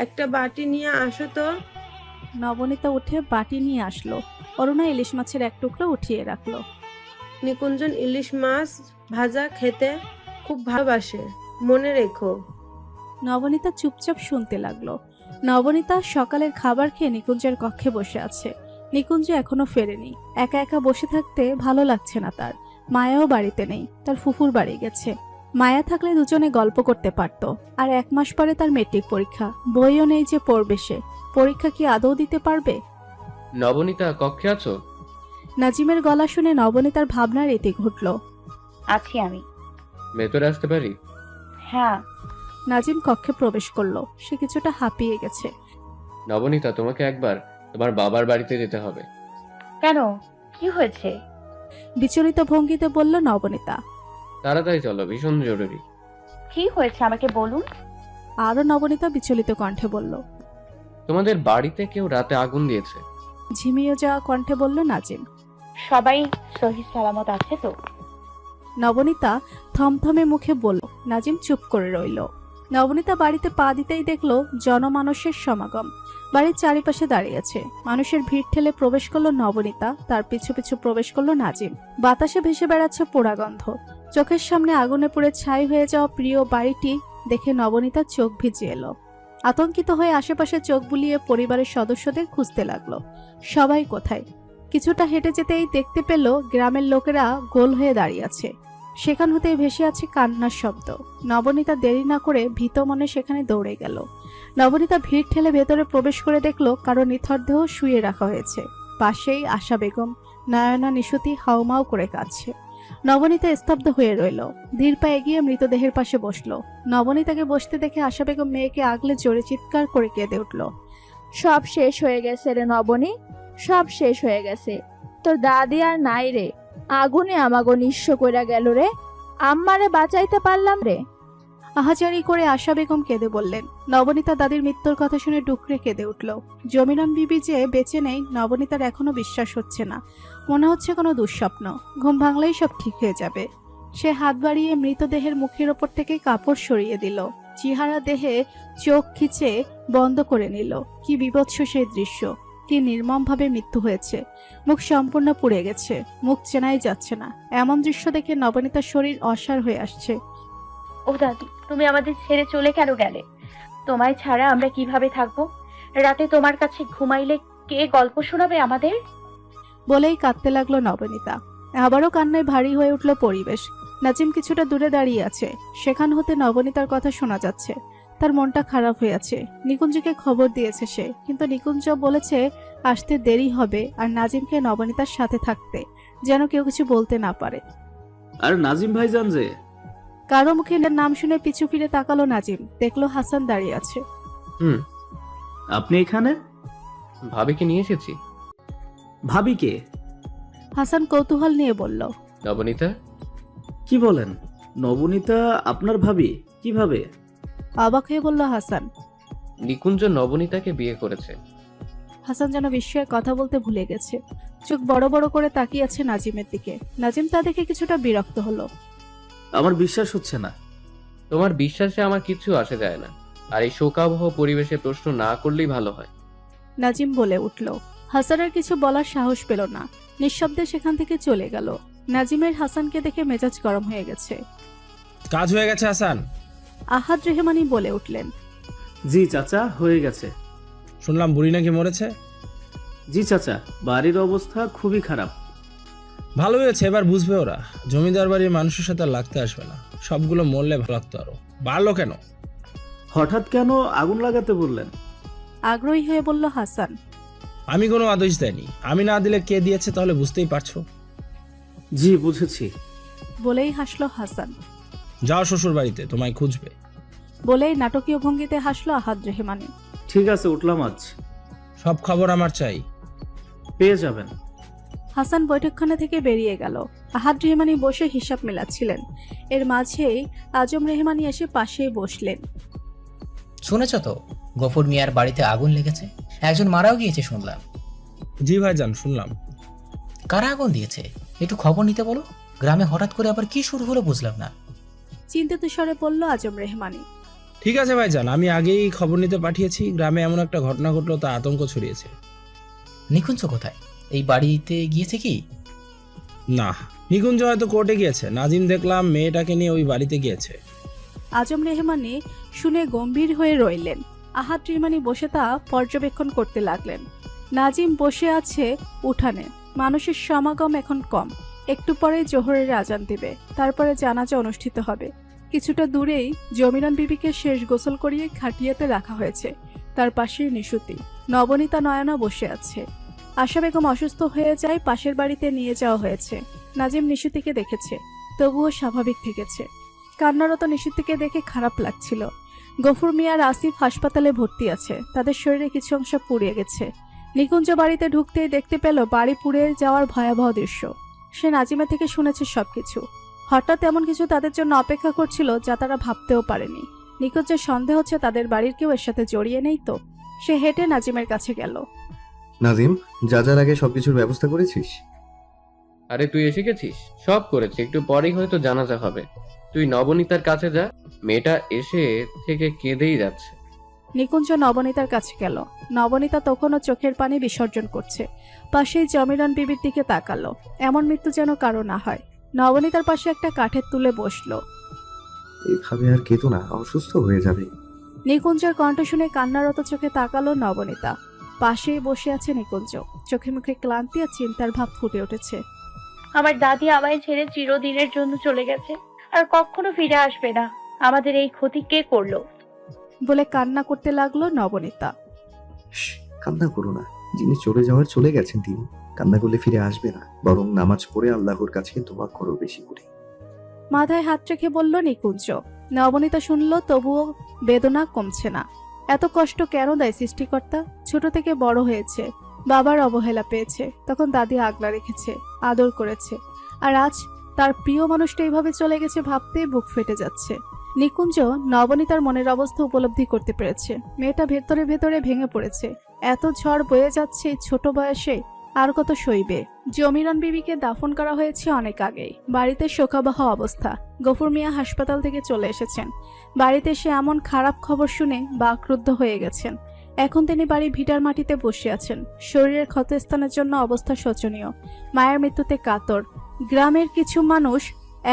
একটা বাটি নিয়ে আসো তো। নবনীতা উঠে বাটি নিয়ে আসলো। অরুণা ইলিশ মাছের এক টুকরো উঠিয়ে রাখলো। নিকুঞ্জন ইলিশ মাছ ভাজা খেতে খুব ভালোবাসে, মনে রেখো। নবনীতা চুপচাপ শুনতে লাগলো। নবনীতা সকালের খাবার খেয়ে নিকুঞ্জের কক্ষে বসে আছে। নিকুঞ্জ এখনো ফেরেনি। একা একা বসে থাকতে ভালো লাগছে না তার। মায়াও বাড়িতে নেই, তার ফুফুর বাড়ি গেছে। মায়া থাকলে দুজনে গল্প করতে পারত। আর 1 মাস পরে তার মেট্রিক পরীক্ষা, বইও নেই যে পড়বে সে। পরীক্ষা কি আদৌ দিতে পারবে? নবনীতা, কক্ষে আছো? নাজিমের গলা শুনে নবনীতার ভাবনার ইতি ঘটল। আছি আমি। ভেতরে আসতে পারি? হ্যাঁ। নাজিম কক্ষে প্রবেশ করলো। সে কিছুটা হাঁপিয়ে গেছে। নবনীতা, তোমাকে একবার তোমার বাবার বাড়িতে যেতে হবে। কেন, কি হয়েছে? বিচলিত ভঙ্গিতে বলল নবনীতা। তাড়াতাড়ি চলো, ভীষণ জরুরি। কি হয়েছে আমাকে বলুন। আরো নবনীতা বিচলিত কণ্ঠে বলল। তোমাদের বাড়িতে কেউ রাতে আগুন দিয়েছে। ঝিমিয়ে যাওয়া কণ্ঠে বলল নাজিম। সবাই সহি সালামত আছে তো? নবনীতা থমথমে মুখে বলল। নাজিম চুপ করে রইল। নবনীতা বাড়িতে পা দিতেই দেখল জনমানুষের সমাগম। বাড়ির চারিপাশে দাঁড়িয়েছে। মানুষের ভিড় ঠেলে প্রবেশ করলো নবনীতা, তার পিছু পিছু প্রবেশ করলো নাজিম। বাতাসে ভেসে বেড়াচ্ছে পোড়া গন্ধ। চোখের সামনে আগুনে পুড়ে ছাই হয়ে যাওয়া প্রিয় বাড়িটি দেখে নবনীতার চোখ ভিজে এলো। আতঙ্কিত হয়ে আশেপাশে চোখ বুলিয়ে পরিবারের সদস্যদের খুঁজতে লাগলো। সবাই কোথায়? কিছুটা হেঁটে যেতেই দেখতে পেল গ্রামের লোকেরা গোল হয়ে দাঁড়িয়ে আছে। সেখান হতে ভেসে আছে কান্নার শব্দ। নবনীতা দেরি না করে ভীত মনে সেখানে দৌড়ে গেল। নবনীতা ভিড় ঠেলে ভেতরে প্রবেশ করে দেখলো কারো নিথর দেহ শুয়ে রাখা হয়েছে। পাশেই আশা বেগম, নয়না নিশুতি হাউমাউ করে কাঁদছে। নবনীতা স্তব্ধ হয়ে রইল। ধীর পা এগিয়ে মৃতদেহের পাশে বসলো। নবনীতাকে বসতে দেখে আশা বেগম মেয়েকে আগলে জোরে চিৎকার করে কেঁদে উঠল। সব শেষ হয়ে গেছে রে নবনী, সব শেষ হয়ে গেছে। তোর দাদি আর নাই রে, আগুনে আমাগো নিঃস্ব কইরা গেল রে। আম্মারে বাঁচাইতে পারলাম রে। আহাজারি করে আশা বেগম কেঁদে বললেন। নবনীতা দাদির মৃত্যুর কথা শুনে ডুকরে কেঁদে উঠল। জমিরান বিবি যে বেঁচে নেই নবনীতার এখনো বিশ্বাস হচ্ছে না। মনে হচ্ছে কোনো দুঃস্বপ্ন। ঘুম ভাঙলেই সব ঠিক হয়ে যাবে। সে হাত বাড়িয়ে মৃতদেহের মুখের ওপর থেকে কাপড় সরিয়ে দিল। চেহারা দেহে চোখ খিচে বন্ধ করে নিল। কি বিভৎস সেই দৃশ্য! কি নির্মমভাবে মৃত্যু হয়েছে। মুখ সম্পূর্ণ পুড়ে গেছে, মুখ চেনাই যাচ্ছে না। এমন দৃশ্য দেখে নবনীতার শরীর অসাড় হয়ে আসছে। ও দাদি, তুমি আমাদের ছেড়ে চলে কেন গেলে? তোমায় ছাড়া আমরা কিভাবে থাকবো? রাতে তোমার কাছে ঘুমাইলে কে গল্প শোনাবে আমাদের? বলেই কাঁদতে লাগলো নবনীতা। আবারও কান্নায় ভারী হয়ে উঠল পরিবেশ। নাজিম কিছুটা দূরে দাঁড়িয়ে আছে। সেখান হতে নবনীতার কথা শোনা যাচ্ছে। তার মনটা খারাপ হয়ে আছে। নিকুঞ্জকে খবর দিয়েছে সে, কিন্তু নিকুঞ্জ বলেছে আসতে দেরি হবে আর নাজিমকে নবনীতার সাথে থাকতে, যেন কেউ কিছু বলতে না পারে। আর নাজিম ভাইজান যে। কারো মুখে নাম শুনে পিছু ফিরে তাকালো নাজিম, দেখলো হাসান দাঁড়িয়ে আছে। হুম, আপনি এখানে? ভাবিকে নিয়ে এসেছি। ভাবিকে? হাসান কৌতূহল নিয়ে বলল। নবনীতা। কি বলেন? নবনীতা আপনার ভাবি? কিভাবে? অবাক হয়ে বলল হাসান। নিকুঞ্জ নবনীতাকে বিয়ে করেছে। হাসান যেন বিস্ময়ে কথা বলতে ভুলে গেছে, চোখ বড় বড় করে তাকিয়ে আছে নাজিমের দিকে। নাজিম তা দেখে কিছুটা বিরক্ত হলো। আমার বিশ্বাস হচ্ছে না। তোমার বিশ্বাসে আমার কিচ্ছু আসে যায় না, আর এই শোকাবহ পরিবেশে প্রশ্ন না করলেই ভালো হয়। নাজিম বলে উঠল। হাসানের কিছু বলার সাহস পেল না, নিঃশব্দে সেখান থেকে চলে গেল। নাজিমের হাসানকে দেখে মেজাজ গরম হয়ে গেছে। কাজ হয়ে গেছে হাসান। আহাদ রেহমানি বলে উঠলেন। জি চাচা, হয়ে গেছে। শুনলাম বুড়ি নাকি মরেছে। জি চাচা, বাড়ির অবস্থা খুবই খারাপ। ভালো হয়েছে, এবার বুঝবে ওরা জমিদার বাড়ির মানুষের সাথে আর লাগতে আসবে না। সবগুলো মরলে ভালো লাগতো। আরো বাড়লো কেন? হঠাৎ কেন আগুন লাগাতে বললেন? আগ্রহী হয়ে বলল হাসান। আমি কোনো আদেশ দেয়নি, আমি না দিলে কে দিয়েছে তাহলে বুঝতেই পারছো। জি বুঝেছি। বলেই হাসলো হাসান। যাও শ্বশুর বাড়িতে, তোমায় খুঁজবে। বলেই নাটকীয় ভঙ্গিতে হাসলো আহাদ রেহমানি। ঠিক আছে, উঠলাম আজ। সব খবর আমার চাই। পেয়ে যাবেন। হাসান বৈঠকখানা থেকে বেরিয়ে গেল। আহাদ রেহমানি বসে হিসাব মেলাচ্ছিলেন। এর মাঝেই আজম রেহমানি এসে পাশেই বসলেন। শুনেছ তো, গফুর মিয়ার বাড়িতে আগুন লেগেছে, একজন মারাও গিয়েছে শুনলাম। জি ভাইজান, শুনলাম। কারা আগুন দিয়েছে একটু খবর নিতে বলো। গ্রামে হঠাৎ করে আবার কি শুরু হলো বুঝলাম না। চিন্তিত স্বরে বলল আজম রেহমানি। ঠিক আছে ভাইজান, আমি আগেই খবর নিতে পাঠিয়েছি। গ্রামে এমন একটা ঘটনা ঘটলো, তা আতঙ্ক ছড়িয়েছে। নিকুঞ্জ কোথায়? এই বাড়িতে গিয়েছে কি? না, নিকুঞ্জ হয়তো কোর্টে গিয়েছে। নাজিম দেখলাম মেয়েটাকে নিয়ে ওই বাড়িতে গিয়েছে। আজম রেহমানি শুনে গম্ভীর হয়ে রইলেন। আহাদ রেহমানি বসে তা পর্যবেক্ষণ করতে লাগলেন। নাজিম বসে আছে উঠানে। মানুষের সমাগম এখন কম। একটু পরেই জোহরের আজান দিবে, তারপরে জানাজা অনুষ্ঠিত হবে। কিছুটা দূরেই জমিরান বিবিকে শেষ গোসল করিয়ে খাটিয়াতে রাখা হয়েছে। তার পাশেই নিশুতি, নবনীতা, নয়না বসে আছে। আশা বেগম অসুস্থ হয়ে যায়, পাশের বাড়িতে নিয়ে যাওয়া হয়েছে। নাজিম নিশুতিকে দেখেছে, তবুও স্বাভাবিক থেকেছে। কান্নারত নিশুতিকে দেখে খারাপ লাগছিল। গফুর মিয়ার আসিফ হাসপাতালে ভর্তি আছে, তাদের শরীরে কিছু অংশ পুড়িয়ে গেছে। নিকুঞ্জ বাড়িতে ঢুকতেই দেখতে পেল বাড়ি পুড়ে যাওয়ার ভয়াবহ দৃশ্য। সে নাজিমা থেকে শুনেছে সবকিছু। হঠাৎ এমন কিছু তাদের জন্য অপেক্ষা করছিল যা তারা ভাবতেও পারেনি। নিকুঞ্জের সন্দেহ হচ্ছে তাদের বাড়ির কেউ এর সাথে জড়িয়ে নেই তো। সে হেঁটে নাজিমের কাছে গেল। নাজিম, যার আগে সবকিছুর ব্যবস্থা করেছিস? আরে তুই এসে গেছিস? সব করেছি, একটু পরেই হয়তো জানাজা হবে। তুই নবনীতার কাছে যা, মেয়েটা এসে থেকে কেঁদেই যাচ্ছে। নিকুঞ্জ নবনীতার কাছে গেল। নবনীতা তখনও চোখের পানি বিসর্জন করছে। পাশেই জমিরান বিবির দিকে তাকালো। এমন মৃত্যু যেন কারো না হয়। নবনীতার পাশে একটা কাঠের তুলে বসলো। এইভাবে আর কেতো না, অসুস্থ হয়ে যাবে। নিকুঞ্জের কণ্ঠ শুনে কান্নারত চোখে তাকালো নবনীতা। পাশেই বসে আছে নিকুঞ্জ, চোখে মুখে ক্লান্তি আর চিন্তার ভাব ফুটে উঠেছে। আমার দাদি আমায় ছেড়ে চিরদিনের জন্য চলে গেছে, আর কখনো ফিরে আসবে না। আমাদের এই ক্ষতি কে করলো? বলে কান্না করতে লাগলো নবনীতা। কান্না করো না, যিনি চলে যাওয়ার চলে গেছেন তিনি। কান্না করলে ফিরে আসবে না, বরং নামাজ পড়ে আল্লাহর কাছে দোয়া করো বেশি করে। মাথায় হাত রেখে বলল নিকুঞ্জ। নবনীতা শুনল, তবুও বেদনা কমছে না। এত কষ্ট কেন দেয় সৃষ্টিকর্তা? ছোট থেকে বড় হয়েছে, বাবার অবহেলা পেয়েছে, তখন দাদি আগলা রেখেছে, আদর করেছে, আর আজ তার প্রিয় মানুষটা এইভাবে চলে গেছে ভাবতে বুক ফেটে যাচ্ছে। নিকুঞ্জ নবনীতার মনের অবস্থা উপলব্ধি করতে পেরেছে। মেয়েটা ভেতরে ভেতরে ভেঙে পড়েছে। এত ঝড় বয়ে যাচ্ছে ছোট বয়সে, আর কত সইবে? জমিরান বিবিকে দাফন করা হয়েছে অনেক আগেই। বাড়িতে শোকাবহ অবস্থা। গফুর মিয়া হাসপাতাল থেকে চলে এসেছেন। বাড়িতে এসে এমন খারাপ খবর শুনে বাকরুদ্ধ হয়ে গেছেন। এখন তিনি বাড়ি ভিটার মাটিতে বসে আছেন। শরীরের ক্ষতস্থানের জন্য অবস্থা শোচনীয়। মায়ের মৃত্যুতে কাতর। গ্রামের কিছু মানুষ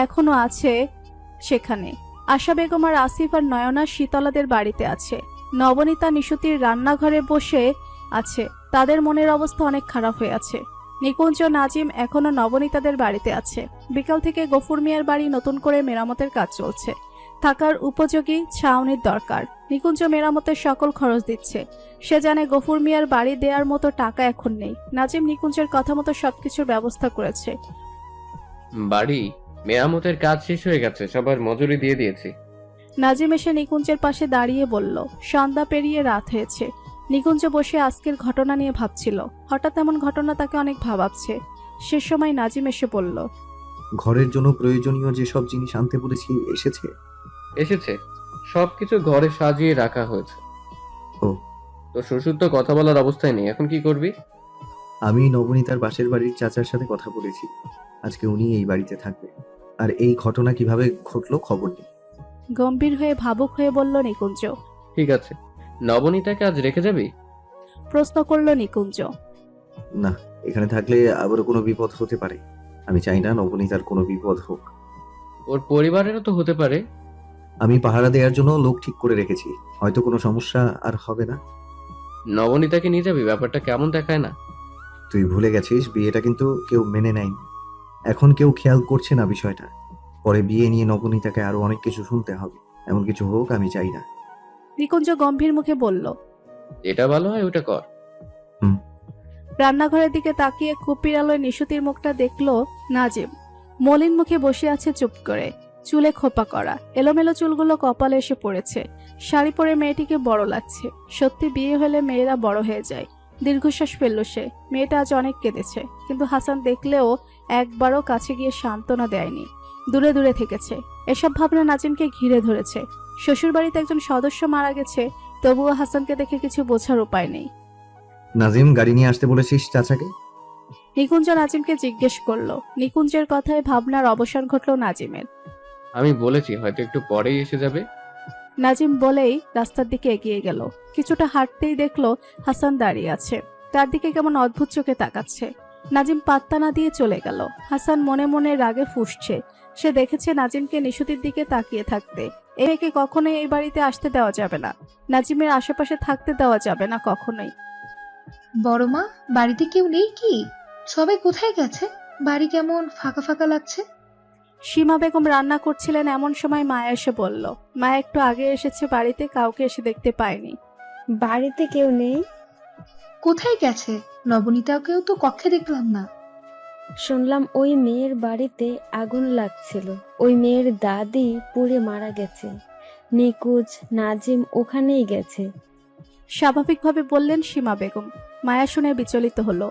এখনো আছে সেখানে। আশা বেগম আর আসিফ আর নয়না শীতলাদের বাড়িতে আছে। নবনীতা নিশুতির রান্নাঘরে বসে আছে। তাদের মনের অবস্থা অনেক খারাপ হয়ে আছে। নিকুঞ্জ, নাজিম এখনো নবনীতাদের বাড়িতে আছে। বিকাল থেকে গফুর মিয়ার বাড়ি নতুন করে মেরামতের কাজ চলছে। থাকার উপযোগী ছাউনির দরকার। নিকুঞ্জ মেরামতের সকল খরচ দিচ্ছে। সে জানে গফুর মিয়ার বাড়ি দেওয়ার মতো টাকা এখন নেই। নাজিম নিকুঞ্জের কথা মতো সবকিছুর ব্যবস্থা করেছে। বাড়ি মেরামতের কাজ শেষ হয়ে গেছে, সবার মজুরি দিয়ে দিয়েছি। নাজিম এসে নিকুঞ্জের পাশে দাঁড়িয়ে বলল, সন্ধ্যা পেরিয়ে রাত হয়েছে। নিকুঞ্জ বসে আজকের ঘটনা নিয়ে ভাবছিল। হঠাৎ এমন ঘটনা তাকে অনেক ভাবাচ্ছে। সে সময় নাজিম এসে বলল, ঘরের জন্য প্রয়োজনীয় যেসব জিনিস আনতে বলেছি এসেছে? এসেছে, সবকিছু ঘরে সাজিয়ে রাখা হয়েছে। ও, তো শ্বশুর তো কথা বলার অবস্থায় নেই, এখন কি করবি? আমি নবনীতার পাশের বাড়ির চাচার সাথে কথা বলেছি। আজকে উনি এই বাড়িতে থাকবে। আর এই ঘটনা কিভাবে ঘটলো খবর নেই। গম্ভীর হয়ে ভাবুক হয়ে বলল নিকুঞ্জ। ঠিক আছে, নবনীতাকে আজ রেখে যাবি? প্রশ্ন করল নিকুঞ্জ। না, এখানে থাকলে আবারও কোনো বিপদ হতে পারে। আমি চাই না নবনীতার কোনো বিপদ হোক। ওর পরিবারেরও তো হতে পারে। আমি পাহারা দেওয়ার জন্য লোক ঠিক করে রেখেছি, হয়তো কোনো সমস্যা আর হবে না। নবনীতাকে নিয়ে যাবি? ব্যাপারটা কেমন দেখায় না? তুই ভুলে গেছিস বিয়েটা কিন্তু কেউ মেনে নেয়নি। এখন কেউ খেয়াল করছে না বিষয়টা। পরে বিয়ে নিয়ে নবনীতাকে আরো অনেক কিছু শুনতে হবে। এমন কিছু হোক আমি চাই না। নিকুঞ্জ গম্ভীর মুখে বলল। যেটা ভালো হয় ওটা কর। রান্নাঘরের দিকে তাকিয়ে কুপির আলোয় নিশুতির মুখটা দেখলো নাজিম। মলিন মুখে বসে আছে চুপ করে, চুলে খোপা করা, এলোমেলো চুলগুলো কপালে এসে পড়েছে। শাড়ি পরে মেয়েটিকে বড় লাগছে। সত্যি বিয়ে হলে মেয়েরা বড় হয়ে যায়। দীর্ঘশ্বাস ফেলল সে। মেয়েটা আজ অনেক কেঁদেছে, কিন্তু হাসান দেখলেও একবারও কাছে গিয়ে সান্ত্বনা দেয়নি। দূরে দূরে থেকেছে। এসব ভাবনা নাজিমকে ঘিরে ধরেছে। শ্বশুরবাড়িতে একজন সদস্য মারা গেছে, তবুও হাসানকে দেখে কিছু বোঝার উপায় নেই। নাজিম, গাড়ি নিয়ে আসতে বলেছিস চাচাকে? নিকুঞ্জ নাজিমকে জিজ্ঞেস করলো। নিকুঞ্জের কথায় ভাবনার অবসান ঘটল নাজিমের। আমি বলেছি হয়তো একটু পরেই এসে যাবে। নাজিম বলেই রাস্তার দিকে এগিয়ে গেল। কিছুটা হাঁটতেই দেখলো হাসান দাঁড়িয়ে আছে। তার দিকে কেমন অদ্ভুত চোখে তাকাচ্ছে। নাজিম পাত্তা না দিয়ে চলে গেল। হাসান মনে মনে রাগে ফুঁসছে। সে দেখেছে নাজিমকে নিশুতির দিকে তাকিয়ে থাকতে। একে কখনোই এই বাড়িতে আসতে দেওয়া যাবে না। নাজিমের আশেপাশে থাকতে দেওয়া যাবে না কখনোই। বড় মা, বাড়িতে কেউ নেই কি? সবাই কোথায় গেছে? বাড়ি কেমন ফাঁকা ফাঁকা লাগছে। সীমা বেগম রান্না করছিলেন, এমন সময় মায়া এসে বলল। মায়া একটু আগে এসেছে বাড়িতে, কাউকে এসে দেখতে পায়নি। বাড়িতে কেউ নেই? কোথায় গেছে? নবনীতাকেও তো কক্ষে দেখলাম না। শুনলাম ওই মেয়ের বাড়িতে আগুন লাগছিল। ওই মেয়ের দাদি পুড়ে মারা গেছে। নিকুজ নাজিম ওখানেই গেছে। স্বাভাবিকভাবে বললেন সীমা বেগম। মায়া শুনে বিচলিত হলো।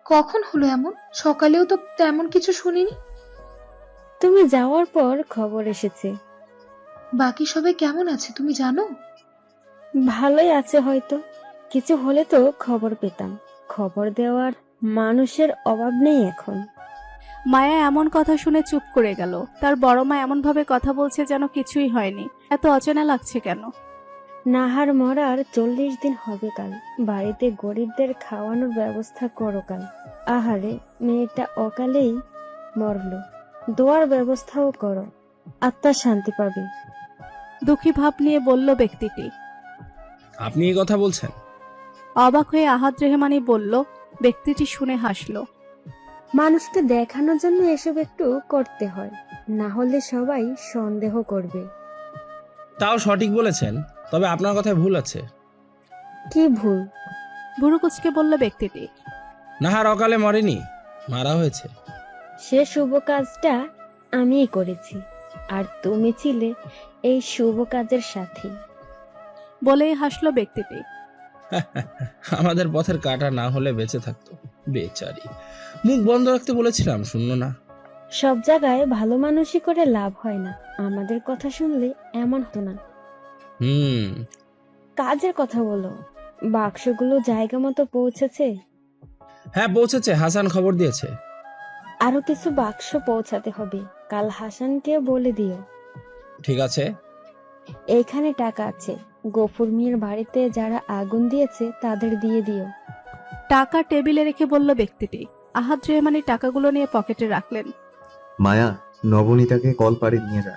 কখন হলো এমন? সকালেও তো তেমন কিছু শুনিনি। তুমি যাওয়ার পর খবর এসেছে। বাকি সবাই কেমন আছে তুমি জানো? ভালোই আছে হয়তো। কিছু হলে তো খবর পেতাম। খবর দেওয়ার মানুষের অভাব নেই এখন। মায়া এমন কথা শুনে চুপ করে গেল। তার বড় মা এমন ভাবে কথা বলছে যেন কিছুই হয়নি। এত অচেনা লাগছে কেন? নাহার মরার 40 দিন হবে কাল। বাড়িতে গরিবদের খাওয়ানোর ব্যবস্থা করো কাল। আহারে, মেয়েটা অকালেই মরলো। দোয়ার ব্যবস্থাও করো, আত্মা শান্তি পাবে। দুঃখী ভাব নিয়ে বলল ব্যক্তিটি। আপনি এই কথা বলছেন? অবাক হয়ে আহাদ রেহমানি বলল। ব্যক্তিটি শুনে হাসলো। মানুষকে দেখানোর জন্য এসব একটু করতে হয়, না হলে সবাই সন্দেহ করবে। তাও সঠিক বলেছেন, তবে আপনার কথায় ভুল আছে। কি ভুল? বুড়ো কুচকে বলল ব্যক্তিটি। নাহার অকালে মরেনি, মারা হয়েছে। সে শুভ কাজটা আমিই করেছি, আর তুমি ছিলে এই শুভ কাজের সাথী। বলেই হাসলো ব্যক্তিটি। আমাদের পথের কাটা না হলে বেঁচে থাকতো বেচারি। মুখ বন্ধ রাখতে বলেছিলাম, শুনলো না। সব জায়গায় ভালো মানুষই করে লাভ হয় না। আমাদের কথা শুনলে এমন হতো না। কাজের কথা বলো। বাক্সগুলো জায়গা মতো পৌঁছেছে? হ্যাঁ পৌঁছেছে, হাসান খবর দিয়েছে। আরো কিছু বাক্স পৌঁছাতে হবে, কাল হাসানকে বলে দিও। ঠিক আছে। এইখানে টাকা আছে, গফুর মিয়ার বাড়িতে যারা আগুন দিয়েছে তাদের দিয়ে দিও। টাকা টেবিলে রেখে বলল ব্যক্তিটি। আহাদ রেহমানি টাকাগুলো নিয়ে পকেটে রাখলেন। মায়া, নবনীতাকে কল পাড়ে নিয়ে যা।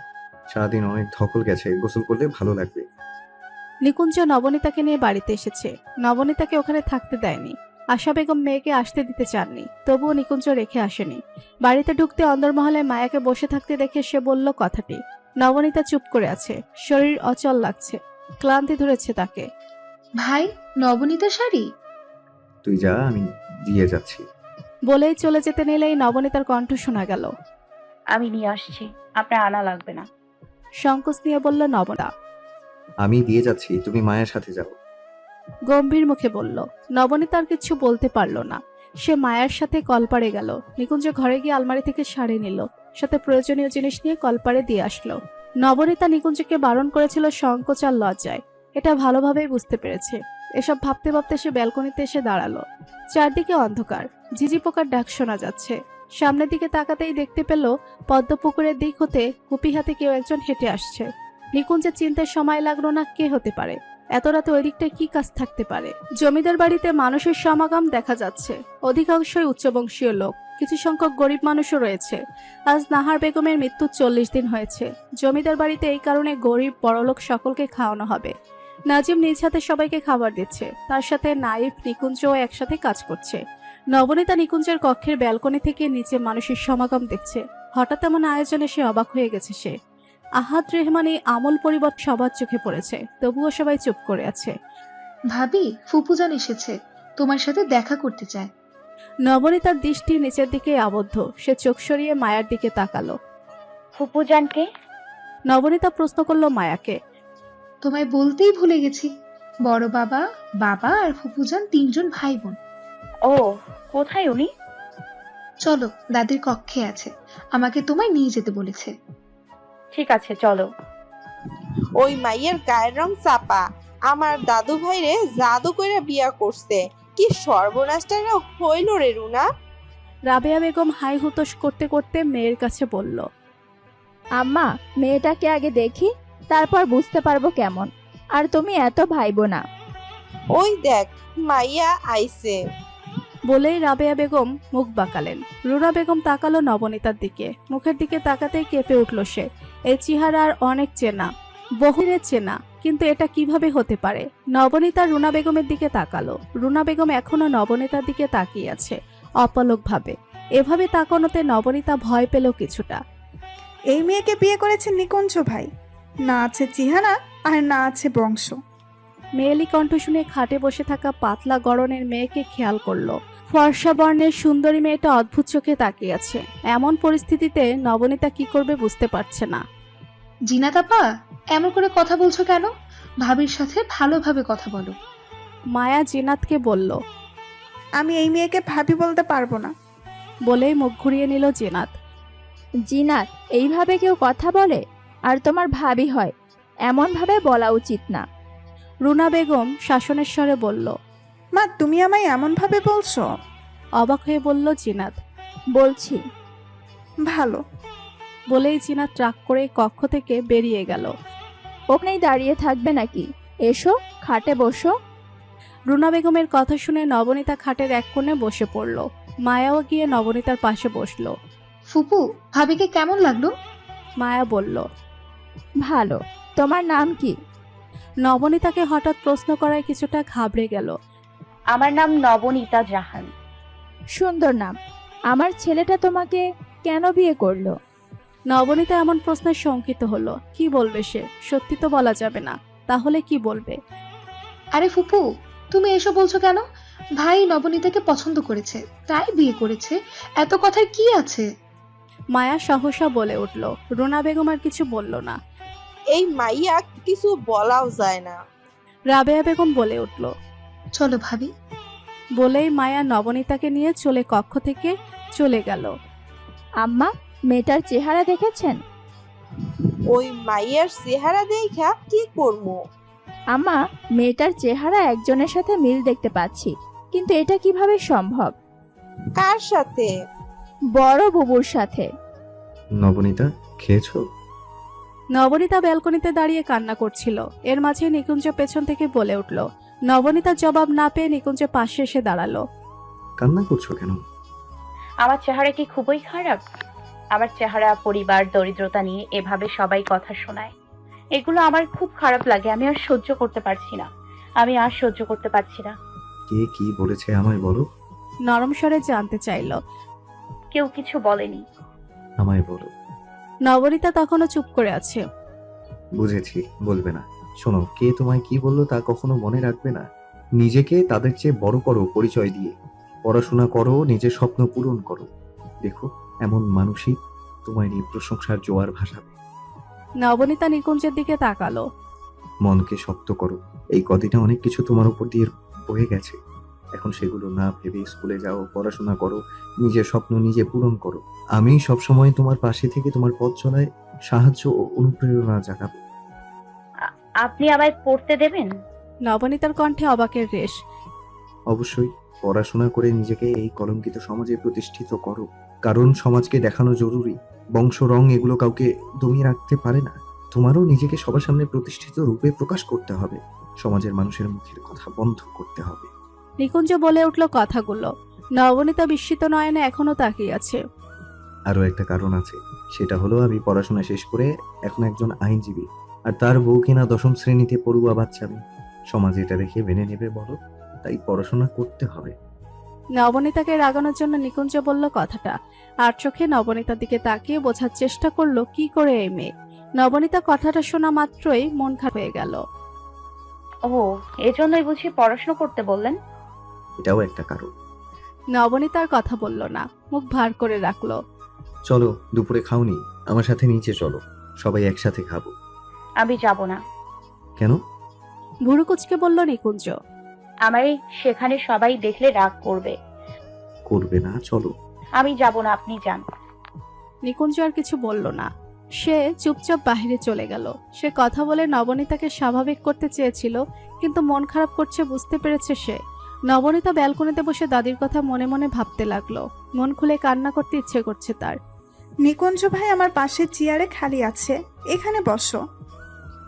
সারাদিন অনেক ধকল গেছে, গোসল করলে ভালো লাগবে। নিকুঞ্জ নবনীতাকে নিয়ে বাড়িতে এসেছে। নবনীতাকে ওখানে থাকতে দেয়নি। আশা বেগম মেয়েকে আসতে দিতে চাননি, তবুও নিকুঞ্জ রেখে আসেনি। বাড়িতে ঢুকতে অন্দরমহলে মায়াকে বসে থাকতে দেখে সে বলল কথাটি। নবনীতা চুপ করে আছে, শরীর অচল লাগছে, ক্লান্তি ধরেছে তাকে। ভাই, নবনীতা শাড়ি। তুই যা, আমি দিয়ে যাচ্ছি। বলেই চলে যেতে নিলেই নবনীতার কণ্ঠ শোনা গেল। আমি নিয়ে আসছি, আপনার আনা লাগবে না। সংকোচ নিয়ে বলল নবনীতা। আমি দিয়ে যাচ্ছি, তুমি মায়ের সাথে যাও। গম্ভীর মুখে বলল। নবনীতা আর কিছু বলতে পারল না। সে মায়ের সাথে কলপাড়ে গেল। নিকুঞ্জ ঘরে গিয়ে আলমারি থেকে শাড়ি নিল, সাথে প্রয়োজনীয় জিনিস নিয়ে কলপাড়ে দিয়ে আসলো। নবনীতা নিকুঞ্জকে বারণ করেছিল সংকোচ আর লজ্জায়, এটা ভালোভাবেই বুঝতে পেরেছে। এসব ভাবতে ভাবতে সে ব্যালকনিতে এসে দাঁড়ালো। চারদিকে অন্ধকার, ঝিঝি পোকার ডাক শোনা যাচ্ছে। সামনের দিকে তাকাতেই দেখতে পেল পদ্মপুকুরের দিক হতে কুপি হাতে কেউ একজন হেঁটে আসছে। নিকুঞ্জের চিন্তার সময় লাগলো না কে হতে পারে, এত রাতে ওই দিকটায় কি কাজ থাকতে পারে। জমিদার বাড়িতে মানুষের সমাগম দেখা যাচ্ছে, অধিকাংশই উচ্চবংশীয় লোক, কিছু সংখ্যক গরিব মানুষও রয়েছে। আজ নাহার বেগমের মৃত্যু 40 দিন হয়েছে। জমিদার বাড়িতে এই কারণে গরিব বড়লোক সকলকে খাওয়ানো হবে। নাজিম নিজ হাতে সবাইকে খাবার দিচ্ছে, তার সাথে নাইফ নিকুঞ্জও একসাথে কাজ করছে। নবনীতা নিকুঞ্জের কক্ষের ব্যালকনি থেকে নিচে মানুষের সমাগম দেখছে। হঠাৎ এমন আয়োজনে সে অবাক হয়ে গেছে। সে আহাদ রেহমানি আমল পরিবর্তন সবার চোখে পড়েছে, তবুও সবাই চুপ করে আছে। ভাবি, ফুপুজান এসেছে, তোমার সাথে দেখা করতে চায়। নবনীতার দৃষ্টি নিচের দিকে আবদ্ধ। সে চোখ সরিয়ে মায়ার দিকে তাকালো। ফুপুজানকে? নবনীতা প্রশ্ন করলো মায়াকে। তোমায় বলতেই ভুলে গেছি, বড় বাবা, বাবা আর ফুপুজান 3 জন ভাই বোন। ও, কোথায় উনি? চলো, দাদির কক্ষে আছে, আমাকে তোমায় নিয়ে যেতে বলেছে। ঠিক আছে, চলো। ওই মাইয়ের গায়ের রং চাপা, আমার দাদু ভাইরে জাদু কইরা বিয়া করছে। কি সর্বনাশটা হইল রে রুনা। রাবেয়া বেগম হাই হুতোষ করতে করতে মেয়ের কাছে বলল, আম্মা, মেয়েটাকে আগে দেখি, তারপর বুঝতে পারবো কেমন। আর তুমি এত ভাইবো না। ওই দেখ, মাইয়া আইছে। বলেই রাবেয়া বেগম মুখ বাঁকালেন। রুনা বেগম তাকালো নবনীতার দিকে। মুখের দিকে তাকাতেই কেঁপে উঠল সে। এই চেহারা আর অনেক চেনা, বহুদিনের চেনা, কিন্তু এটা কিভাবে হতে পারে? নবনীতা রুনা বেগমের দিকে তাকালো। রুনা বেগম এখনো নবনীতার দিকে তাকিয়ে আছে অপলক ভাবে। এভাবে তাকানোতে নবনীতা ভয় পেল কিছুটা। এই মেয়েকে বিয়ে করেছে নিকুঞ্জ ভাই, না আছে চেহারা আর না আছে বংশ। মেয়েলি কণ্ঠ শুনে খাটে বসে থাকা পাতলা গড়নের মেয়েকে খেয়াল করলো। ফর্সা বর্ণের সুন্দরী মেয়েটা অদ্ভুত চোখে তাকিয়ে আছে। এমন পরিস্থিতিতে নবনীতা কি করবে বুঝতে পারছে না। জিনাত আপা, এমন করে কথা বলছো কেন? ভাবির সাথে ভালোভাবে কথা বলো। মায়া জিনাতকে বলল, আমি এই মেয়েকে ভাবি বলতে পারবো না। বলেই মুখ ঘুরিয়ে নিল জিনাত। জিনাত, এইভাবে কেউ কথা বলে? আর তোমার ভাবি হয়, এমন ভাবে বলা উচিত না। রুনা বেগম শাসনের স্বরে বলল, মা, তুমি আমায় এমন ভাবে বলছো? অবাক হয়ে বলল জিনাত। বলছি। ভালো। বলেই জিনাত রাগ করে কক্ষ থেকে বেরিয়ে গেল। ওখানেই দাঁড়িয়ে থাকবে নাকি? এসো, খাটে বসো। রুনা বেগমের কথা শুনে নবনীতা খাটের এক কোণে বসে পড়ল। মায়াও গিয়ে নবনীতার পাশে বসলো। ফুপু, ভাবিকে কেমন লাগলো? মায়া বলল, ভালো। তোমার নাম কি? নবনীতাকে হঠাৎ প্রশ্ন করায় কিছুটা ঘাবড়ে গেল। আমার নাম নবনীতা জাহান। সুন্দর নাম। আমার ছেলেটা তোমাকে কেন বিয়ে করলো? নবনীতা এমন প্রশ্নে শঙ্কিত হলো। কি বলবে সে? সত্যি তো বলা যাবে না, তাহলে কি বলবে? আরে ফুপু, তুমি এসব বলছো কেন? ভাই নবনীতাকে পছন্দ করেছে, তাই বিয়ে করেছে, এত কথার কি আছে? মায়া সহসা বলে উঠল। রুনা বেগম আর কিছু বলল না। এই মাইয়া কিছু বলাও যায় না। রাবেয়া বেগম বলে উঠল, চলো ভাবি। বলেই মায়া নবনীতাকে নিয়ে চলে কক্ষ থেকে চলে গেল। আম্মা, মেয়েটার চেহারা দেখেছেন? ওই মাইয়ার চেহারা দেখা কি করবো? আম্মা, মেয়েটার চেহারা একজনের সাথে মিল দেখতে পাচ্ছি, কিন্তু এটা কিভাবে সম্ভব? কার সাথে? বড় বুবুর সাথে। নবনীতা, খেয়েছো? নবনীতা ব্যালকনিতে দাঁড়িয়ে কান্না করছিল। এর মাঝে নিকুঞ্জ পেছন থেকে বলে উঠল। নবনীতার জবাব না পেয়ে নিকুঞ্জ পাশে এসে দাঁড়ালো। কান্না করছো কেন? আমার চেহারা কি খুবই খারাপ? আমার চেহারা, পরিবার, দরিদ্রতা নিয়ে এভাবে সবাই কথা শোনায়, এগুলো আমার খুব খারাপ লাগে। আমি আর সহ্য করতে পারছি না। কে কি বলেছে আমায় বলো? নরম স্বরে জানতে চাইল। কেউ কিছু বলেনি। আমায় বলো। নবনীতা তখনও চুপ করে আছে। বুঝেছি, বলবে না। শোনো, কে তোমায় কি বললো তা কখনো মনে রাখবে না। নিজেকে তাদের চেয়ে বড় করো পরিচয় দিয়ে। পড়াশোনা করো, নিজের স্বপ্ন পূরণ করো। দেখো, এমন মানুষই তোমায় নিয়ে প্রশংসার জোয়ার ভাসাবে। নবনীতা নিকুঞ্জের দিকে তাকালো। মনকে শক্ত করো, এই কদিনে অনেক কিছু তোমার উপর দিয়ে বয়ে গেছে, এখন সেগুলো না ভেবে স্কুলে যাও, পড়াশোনা করো, নিজের স্বপ্ন নিজে পূরণ করো। আমি সবসময় তোমার পাশে থেকে তোমার পথ চলায় সাহায্য ও অনুপ্রেরণা জাগাবো। আপনি আমায় পড়তে দেবেন? নবনীতার কণ্ঠে অবাকের রেশ। অবশ্যই, পড়াশোনা করে নিজেকে এই কলঙ্কিত সমাজে প্রতিষ্ঠিত করো, কারণ সমাজকে দেখানো জরুরি। বংশ, রং এগুলো কাউকে দমিয়ে রাখতে পারে না। তোমারও নিজেকে সবার সামনে প্রতিষ্ঠিত রূপে প্রকাশ করতে হবে। সমাজের মানুষের মুখের কথা বন্ধ করতে হবে। নিকুঞ্জ বলে উঠল কথাগুলো। নবনীতা বিস্মিত নয়নে এখনো তাকিয়ে আছে। আরো একটা কারণ আছে, সেটা হলো আমি পড়াশোনা শেষ করে এখন একজন আইনজীবী, আর তার বউ কিনা 10ম শ্রেণীতে পড়ুয়া বাচ্চা মেয়ে। সমাজ এটা দেখে মেনে নেবে বলো? তাই পড়াশোনা করতে হবে। নবনীতাকে রাগানোর জন্য নিকুঞ্জ বলল কথাটা, আর চোখে নবনীতার দিকে তাকিয়ে বোঝার চেষ্টা করলো কি করে এই মেয়ে। নবনীতা কথাটা শোনা মাত্রই মন খারাপ হয়ে গেল। ও, এজন্যই বুঝি পড়াশোনা করতে বললেন? এটাও একটা কারণ। নবনীতার কথা বলল না, মুখ ভার করে রাখলো। চলো, দুপুরে খাওনি, আমার সাথে নিচে চলো, সবাই একসাথে খাবো। আমি যাব না। কেন? ভুরু কুচকে বলল নিকুঞ্জ। আমায় সেখানে সবাই দেখলে রাগ করবে। করবে না, চলো। আমি যাব না, আপনি যান। নিকুঞ্জ আর কিছু বলল না, সে চুপচাপ বাহিরে চলে গেল। সে কথা বলে নবনীতাকে স্বাভাবিক করতে চেয়েছিল, কিন্তু মন খারাপ করছে বুঝতে পেরেছে সে। নবনীতা ব্যালকনিতে বসে দাদির কথা মনে মনে ভাবতে লাগলো। মন খুলে কান্না করতে ইচ্ছে করছে তার। নিকুঞ্জ ভাই আমার পাশের চেয়ারে খালি আছে, এখানে বসো।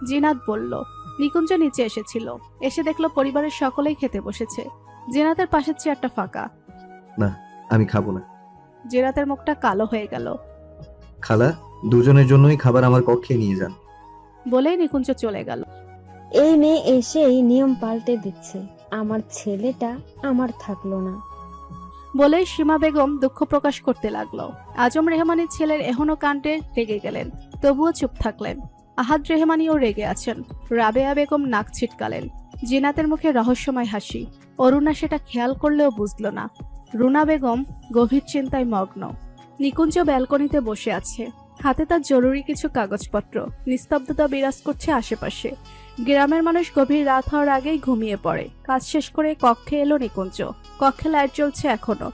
জিনাত বলল। নিকুঞ্জ নিচে এসেছিল, এসে দেখলো পরিবারের সকলেই খেতে বসেছে। জিনাতের পাশের চেয়ারটা ফাঁকা। না, আমি খাবো না। জিনাতের মুখটা কালো হয়ে গেল। খালা, দুজনের জন্যই খাবার আমার কক্ষে নিয়ে যান। বলেই নিকুঞ্জ চলে গেল। এই মেয়ে এসেই নিয়ম পাল্টে দিচ্ছে, আমার ছেলেটা আমার থাকলো না। বলেই সীমা বেগম দুঃখ প্রকাশ করতে লাগলো। আজম রেহমানের ছেলের এহনো কাণ্ডে রেগে গেলেন, তবুও চুপ থাকলেন। আহাদ রেহমানিও রেগে আছেন। রাবেয়া বেগম নাক ছিটকালেন। জিনাতের মুখে রহস্যময় হাসি। অরুণা সেটা খেয়াল করলেও বুঝল না। রুনা বেগম গভীর চিন্তায় মগ্ন। নিকুঞ্জ ব্যালকনিতে বসে আছে, হাতে তার জরুরি কিছু কাগজপত্র। নিস্তব্ধতা বিরাজ করছে আশেপাশে। গ্রামের মানুষ গভীর রাত হওয়ার আগেই ঘুমিয়ে পড়ে। কাজ শেষ করে কক্ষে এলো নিকুঞ্জ। কক্ষে লাইট জ্বলছে এখনো।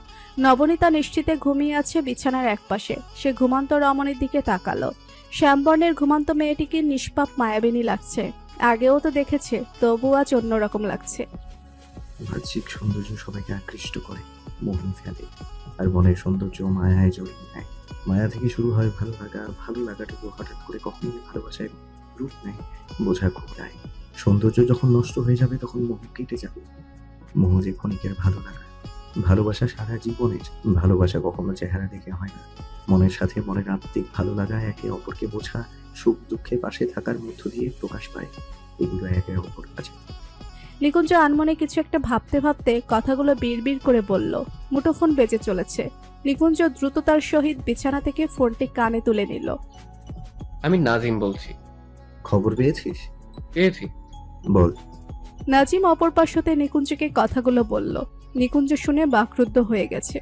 নবনীতা নিশ্চিতে ঘুমিয়ে আছে বিছানার একপাশে। সে ঘুমন্ত রমণীর দিকে তাকালো। শ্যামবর্ণের ঘুমন্ত মেয়েটিকে নিষ্পাপ মায়াবিনী লাগছে। আগেও তো দেখেছে, তবু আজ অন্যরকম লাগছে। বাহ্যিক সৌন্দর্য সবাইকে আকৃষ্ট করে, মোহে ফেলে, আর মনের সৌন্দর্য মায়ায় জড়িয়ে নেয়। মায়া থেকে শুরু হয় ভালো লাগা, ভালো লাগাটুকু হঠাৎ করে কখনোই ভালোবাসায় রূপ নেয়, বোঝা খুব যায়। সৌন্দর্য যখন নষ্ট হয়ে যাবে তখন মোহ কেটে যাবে। মোহ যে ক্ষণিকের ভালো লাগা, ভালোবাসা সারা জীবনের। ভালোবাসা কখনো চেহারা দেখে হয় না, মনের সাথে মনের আত্মিক ভালো লাগা, একে অপরকে বোঝা, সুখ দুঃখে পাশে থাকার মধ্য দিয়ে প্রকাশ পায়। এগুলো একে অপর কাছে। নিকুঞ্জ আনমনে কিছু একটা ভাবতে ভাবতে কথাগুলো বিড়বিড় করে বলল। মুঠোফোন বেজে চলেছে। নিকুঞ্জ দ্রুততার সহিত বিছানা থেকে ফোনটি কানে তুলে নিল। আমি নাজিম বলছি। খবর পেয়েছিস? পেয়েছি। বল। নাজিম অপর পাশ হতে নিকুঞ্জকে কথাগুলো বলল। নিকুঞ্জ শুনে বাকরুদ্ধ হয়ে গেছে।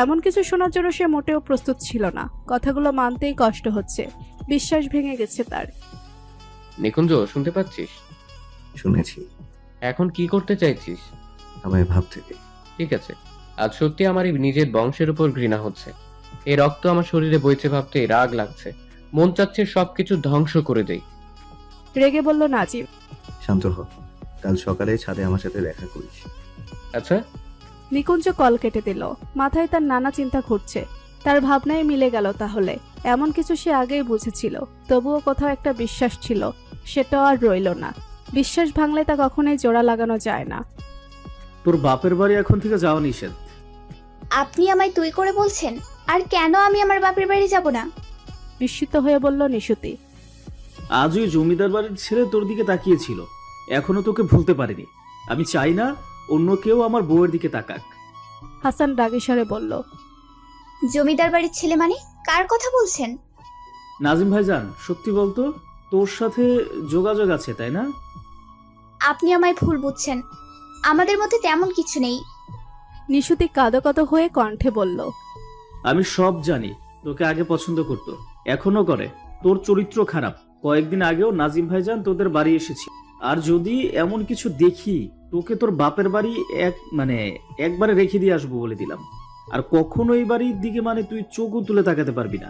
এমন কিছু শোনার জন্য সে মোটেও প্রস্তুত ছিল না। কথাগুলো মানতেই কষ্ট হচ্ছে। বিশ্বাস ভেঙে গেছে তার। নিকুঞ্জ, শুনতে পাচ্ছিস? শুনেছি। এখন কি করতে চাইছিস? আমায় ভাবতে দে। ঠিক আছে, আজ সত্যি আমার নিজের বংশের উপর ঘৃণা হচ্ছে। এই রক্ত আমার শরীরে বইছে ভাবতে রাগ লাগছে। মন চাচ্ছে সবকিছু ধ্বংস করে দেই। রেগে বলল নাজিম। শান্ত হ, কাল সকালে ছাদে আমার সাথে দেখা করিস। আচ্ছা। নিকুঞ্জ কল কেটে দিল। মাথায় তার নানা চিন্তা ঘুরছে। তার ভাবনায় মিলে গেল তাহলে। এমন কিছু সে আগেই বুঝেছিল, তবুও কোথাও একটা বিশ্বাস ছিল, সেটাও আর রইল না। বিশ্বাস ভাঙলে তা কখনোই জোড়া লাগানো যায় না। তোর বাপের বাড়ি এখন থেকে যাওয়া নিষেধ। আপনি আমায় তুই করে বলছেন? আর কেন আমি আমার বাপের বাড়ি যাব না? বিস্মিত হয়ে বলল নিশুতি। আজ ওই জমিদার বাড়ির ছেলে তোর দিকে তাকিয়েছিল, এখনো তোকে ভুলতে পারিনি। আমি চাই না অন্য কেউ আমার বউয়ের দিকে তাকাক। হাসান রাগীস্বরে বলল। জমিদার বাড়ির ছেলে মানে কার কথা বলছেন? নাজিম ভাইজান, সত্যি বলতো, তোর সাথে যোগাযোগ আছে তাই না? আপনি আমায় ভুল বুঝছেন, আমাদের মধ্যে তেমন কিছু নেই। নিশুতি কাঁদো কাঁদো হয়ে কণ্ঠে বলল। আমি সব জানি, তোকে আগে পছন্দ করতো, এখনো করে। তোর চরিত্র খারাপ। কয়েকদিন আগেও নাজিম ভাইজান তোদের বাড়ি এসেছি, আর যদি এমন কিছু দেখি তোকে তোর বাপের বাড়ি একবারে রেখে দিয়ে আসবো বলে দিলাম। আর কখনো এই বাড়ির দিকে তুই চোখও তুলে তাকাতে পারবি না।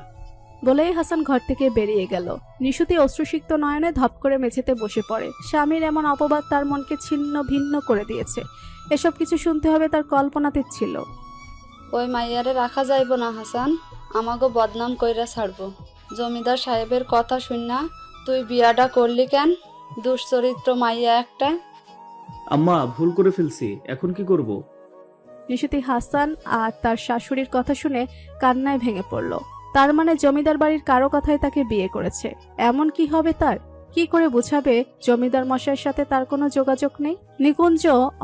বলেই হাসান ঘর থেকে বেরিয়ে গেল। নিশুতি অশ্রুসিক্ত নয়নে ধপ করে মেঝেতে বসে পড়ে। স্বামীর এমন অপবাদ তার মনকে ছিন্ন ভিন্ন করে দিয়েছে। এসব কিছু শুনতে হবে তার কল্পনাতে ছিল। ওই মাইয়ারে রাখা যাইব না হাসান, আমাগো বদনাম কইরা ছাড়বো। জমিদার সাহেবের কথা শুননা তুই বিয়াটা করলি কেন? দুশ্চরিত্র মাইয়া একটা। আম্মা, ভুল করে ফেলছি, এখন কি করব? নিশুতি হাসান আর তার শাশুড়ির কথা শুনে কান্নায় ভেঙে পড়ল। তার মানে জমিদার বাড়ির কারো কথাই তাকে বিয়ে করেছে। এমন কি হবে তার? কি করে বুঝাবে জমিদার মশাইয়ের সাথে তার কোনো যোগাযোগ নেই? নিকুঞ্জ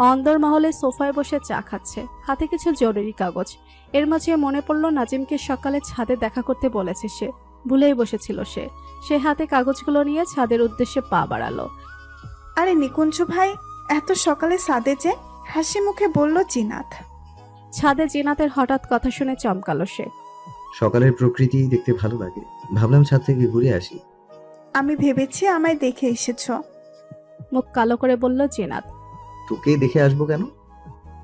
অন্দরমহলে সোফায় বসে চা খাচ্ছে, হাতে কিছু জরুরি কাগজ। এর মাঝে মনে পড়ল নাজিমকে সকালে ছাদে দেখা করতে বলেছে সে। ভুলেই বসেছিল সে হাতে কাগজগুলো নিয়ে ছাদের উদ্দেশ্যে পা বাড়ালো। আরে নিকুঞ্জ ভাই, এত সকালে সাদে যে? হাসি মুখে বলল জিনাত। ছাদে জিনাতের হঠাৎ কথা শুনে চমকালো সে। সকালের প্রকৃতি দেখতে ভালো লাগে, ভাবলাম ছাদ থেকে ঘুরে আসি। আমি ভেবেছি আমায় দেখে এসেছ। মুখ কালো করে বলল জিনাত। তোকে দেখে আসবো কেন?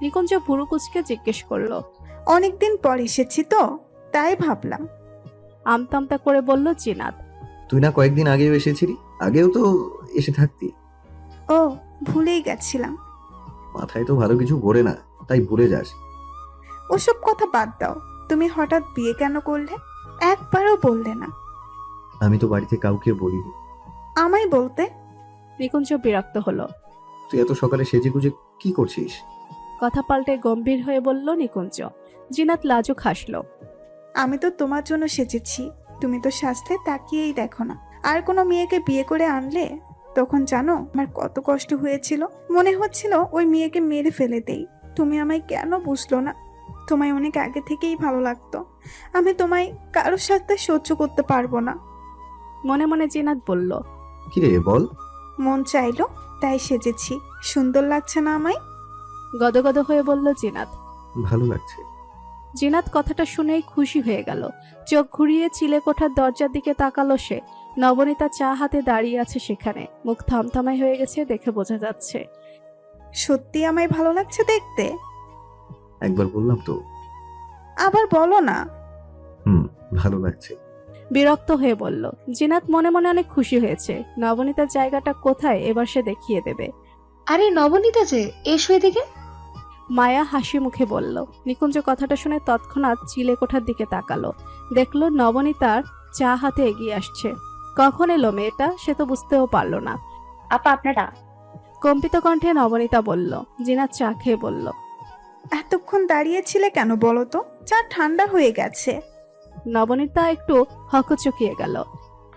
নিকুঞ্জ ভুরু কুচকে জিজ্ঞেস করলো। অনেকদিন পর এসেছি তো, তাই ভাবলাম। আমতামতা করে বলল জিনাত। তুই না কয়েকদিন আগেও এসেছিলি? আগেও তো এসে থাকতি। ও, ভুলেই গেছিলাম। মাথায় তো ভালো কিছু ঘোরে না, তাই ভুলে যাস। ওসব কথা বাদ দাও। তুমি হঠাৎ বিয়ে কেন করলে? একবারও বললে না। আমি তো বাড়িতে কাউকে বলিনি। আমায় বলতে। নিকুঞ্জ বিরক্ত হলো। তুই এত সকালে সেজেগুজে কি করছিস? কথা পাল্টে গম্ভীর হয়ে বলল নিকুঞ্জ। জিনাত লাজুক হাসলো। আমি তো তোমার জন্য সেজেছি, তুমি তো সাজতে তাকিয়েই দেখো না। আর কোনো মেয়েকে বিয়ে করে আনলে তখন জানো আমার কত কষ্ট হয়েছিল। মনে হচ্ছিল ওই মেয়েকে মেরে ফেলে দেই। তুমি আমায় কেন বুঝলো না? তোমায় অনেক আগে থেকেই ভালো লাগতো। আমি তোমায় কারোর সাথে সহ্য করতে পারবো না। মনে মনে জিনাত বলল। কি রে বল? মন চাইলো তাই সেজেছি। সুন্দর লাগছে না আমায়? গদগদ হয়ে বলল জিনাত। ভালো লাগছে। জিনাত কথাটা শুনেই খুশি হয়ে গেল। চোখ ঘুরিয়ে চিলে কোঠার দরজার দিকে তাকালো সে। নবনীতা চা হাতে দাঁড়িয়ে আছে সেখানে। মুখ থমথমাই হয়ে গেছে দেখে বোঝা যাচ্ছে। সত্যি আমায় ভালো লাগছে দেখতে? একবার বললাম তো। আবার বলো না। ভালো লাগছে। বিরক্ত হয়ে বলল জিনাত। মনে মনে অনেক খুশি হয়েছে। নবনীতার জায়গাটা কোথায় এবার সে দেখিয়ে দেবে। আরে নবনীতা যে, এসো এদিকে। মায়া হাসি মুখে বলল। নিকুঞ্জ কথাটা শুনে তৎক্ষণাৎ চিলে কোঠার দিকে তাকালো। দেখলো নবনীতার চা হাতে এগিয়ে আসছে। কখন এলো মেয়েটা সে তো বুঝতেও পারল না। আপা আপনারা? কম্পিত কণ্ঠে নবনীতা বলল। জিনাত চা খেয়ে বলল। এতক্ষণ দাঁড়িয়েছিলে কেন বলো তো? চা ঠান্ডা হয়ে গেছে। নবনীতা একটু হকচকিয়ে গেল।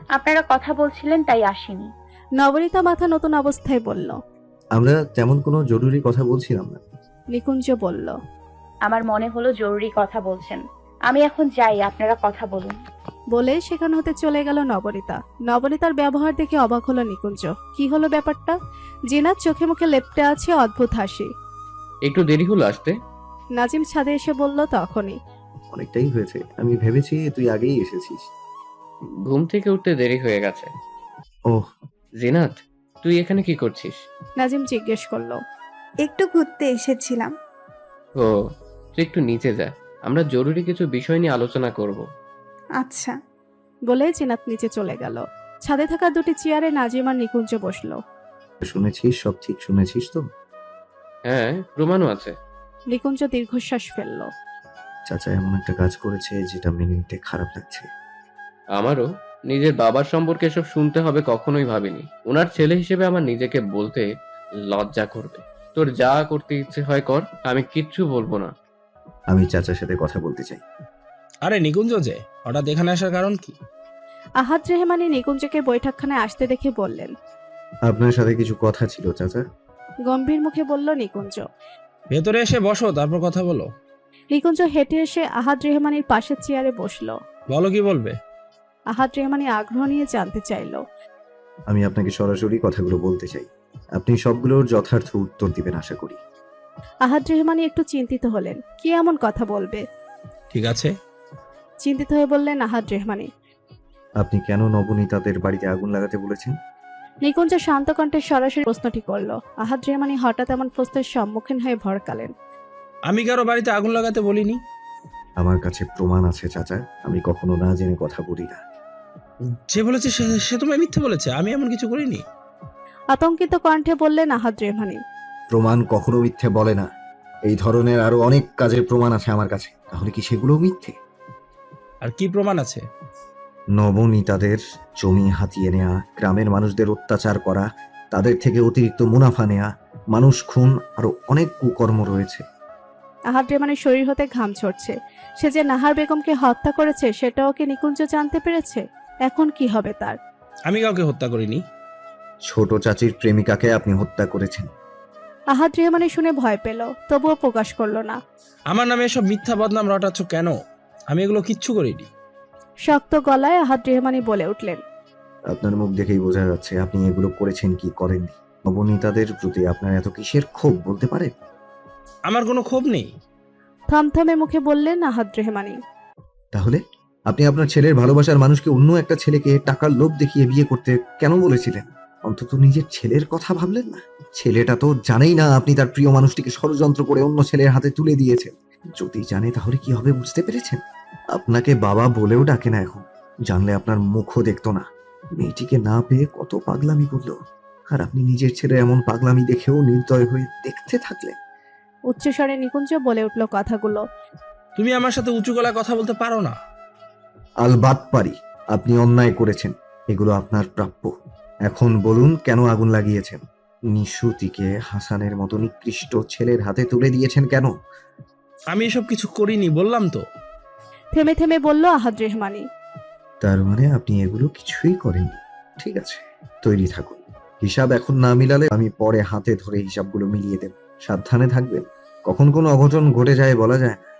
আপনারা কথা বলছিলেন তাই আসিনি। নবনীতা মাথা নতুন অবস্থায় বলল। আমরা তেমন কোনো জরুরি কথা বলছিলাম না। নিকুঞ্জ বলল। আমার মনে হলো জরুরি কথা বলছেন। আমি এখন যাই, আপনারা কথা বলুন। বলে সেখান হতে চলে গেল নবনীতা। নবনীতার ব্যবহার দেখে অবাক হলো নিকুঞ্জ। কি হলো ব্যাপারটা? জিনাত চোখে মুখে লেপ্টে আছে অদ্ভুত হাসি। একটু দেরি হলো আসতে। নাজিম ছাদে এসে বলল তখনই। অনেকটাই হয়েছে, আমি ভেবেছি তুই আগেই এসেছিস। ঘুম থেকে উঠতে দেরি হয়ে গেছে। ওহ। জিনাত, তুই এখানে কি করছিস? নাজিম জিজ্ঞেস করলো। একটু ঘুরতে এসেছিলাম। ও, তুই একটু নিচে যা, আমরা জরুরি কিছু বিষয় নিয়ে আলোচনা করব। আচ্ছা। বলে জিনাত নিচে চলে গেল। ছাদে থাকা দুটি চেয়ারে নাজিম আর নিকুঞ্জ বসলো। শুনেছিস? সব ঠিক শুনেছিস তো? হ্যাঁ, প্রমাণও আছে। নিকুঞ্জ দীর্ঘশ্বাস ফেলল। চাচা এমন একটা কাজ করেছে যেটা মেনে নিতে খারাপ লাগছে। আমারও। নিজের বাবার সম্পর্কে এসব শুনতে হবে কখনোই ভাবিনি। ওনার ছেলে হিসেবে আমার নিজেকে বলতে লজ্জা করবে। তোর যা করতে ইচ্ছে হয় কর, আমি কিচ্ছু বলবো না। আমি চাচার সাথে কথা বলতে চাই। আরে নিকুঞ্জ যে, হঠাৎ এখানে আসার কারণ কি? আহাদ রেহমানি নিকুঞ্জকে বৈঠকখানায় আসতে দেখে বললেন। আপনার সাথে কিছু কথা ছিল চাচা। গম্ভীর মুখে বলল নিকুঞ্জ। ভেতরে এসে বসো, তারপর কথা বলো। নিকুঞ্জ হেঁটে এসে আহাদ রেহমানির পাশের চেয়ারে বসলো। বলো কি বলবে? আহাদ রেহমানি আগ্রহ নিয়ে জানতে চাইল। আমি আপনাকে সরাসরি কথাগুলো বলতে চাই, আপনি সবগুলোর যথার্থ উত্তর দিবেন আশা করি। আহাদ রেহমানি একটু চিন্তিত হলেন। কি এমন কথা বলবে? ঠিক আছে। চিন্তিত হয়ে বললেন আহাদ রেহমানি। আপনি কেন নবনীতাদের বাড়িতে আগুন লাগাতে বলেছেন? নিকুঞ্জ শান্ত কণ্ঠে সরাসরি প্রশ্নটি করলো। আহাদ রেহমানি হঠাৎ এমন প্রশ্নের সম্মুখীন হয়ে ভড়কালেন। আমি কারো বাড়িতে আগুন লাগাতে বলিনি। আমার কাছে প্রমাণ আছে চাচা, আমি কখনো না জেনে কথা বলি না। যে বলেছে সে তোমায় মিথ্যে বলেছে, আমি এমন কিছু করিনি। আতঙ্কিত কণ্ঠে বললেন আহাদ রেহমানি। প্রমাণ কখনো মিথ্যে বলে না। এই ধরনের আরো অনেক কাজের প্রমাণ আছে আমার কাছে। তাহলে কি সেগুলো মিথ্যে? আর কি প্রমাণ আছে? নবনীতাদের জমি হাতিয়ে নেওয়া, গ্রামের মানুষদের অত্যাচার করা, তাদের থেকে অতিরিক্ত মুনাফা নেওয়া, মানুষ খুন, আরো অনেক কুকর্ম রয়েছে। আহাদ রেহমানির শরীর হতে ঘাম ঝরছে। সে যে নাহার বেগমকে হত্যা করেছে সেটাও কি নিকুঞ্জ জানতে পেরেছে? এখন কি হবে তার? আমি কাউকে হত্যা করিনি। ছোট চাচির প্রেমিকাকে আপনি হত্যা করেছেন। আহাদ রেহমানি শুনে ভয় পেল, তবুও প্রকাশ করলো না। আমার নামে এসব মিথ্যা বদনাম রটাচ্ছ কেন? আমি এগুলো কিচ্ছু করিনি। শক্ত গলায় আহাদ রেহমানি বলে উঠলেন। আপনার মুখ দেখেই বোঝা যাচ্ছে আপনি এগুলো করেছেন কি করেননি। নবনীতাদের প্রতি আপনার এত কিসের ক্ষোভ বলতে পারেন? আমার কোনো ক্ষোভ নেই। থমথমে মুখে বললেন আহাদ রেহমানি। তাহলে আপনি আপনার ছেলের ভালোবাসার মানুষকে অন্য একটা ছেলেকে টাকার লোভ দেখিয়ে বিয়ে করতে কেন বলেছিলেন? অন্তত নিজের ছেলের কথা ভাবলেন না? ছেলেটা তো জানেই না আপনি তার প্রিয় মানুষটিকে ষড়যন্ত্র করে অন্য ছেলের হাতে তুলে দিয়েছেন। যদি জানে তাহলে কি হবে বুঝতে পেরেছেন? আপনাকে বাবা বলেও ডাকে না এখন। জানলে আপনার মুখও দেখতো না। মেয়েটিকে না পেয়ে কত পাগলামি করলো, আর আপনি নিজের ছেলে এমন পাগলামি দেখেও নির্দয় হয়ে দেখতে থাকলেন। উচ্চস্বরে নিকুঞ্জ বলে উঠল কথাগুলো। তুমি আমার সাথে উঁচু গলায় কথা বলতে পারো না। আলবাত পারি। আপনি অন্যায় করেছেন, এগুলো আপনার প্রাপ্য। এখন বলুন কেন আগুন লাগিয়েছেন? নিশুতিকে হাসানের মতো নিকৃষ্ট ছেলের হাতে তুলে দিয়েছেন কেন? আমি এসব কিছু করিনি, বললাম তো। থেমে থেমে বলল আহাদ রেহমানি। তার মানে আপনি এগুলো কিছুই করেননি। ঠিক আছে, তৈরি থাকুন। হিসাব এখন না মিলালে আমি পরে হাতে ধরে হিসাবগুলো মিলিয়ে দেব। সাবধানে থাকবেন, কখন কোনো অঘটন ঘটে যায় বলা যায় না।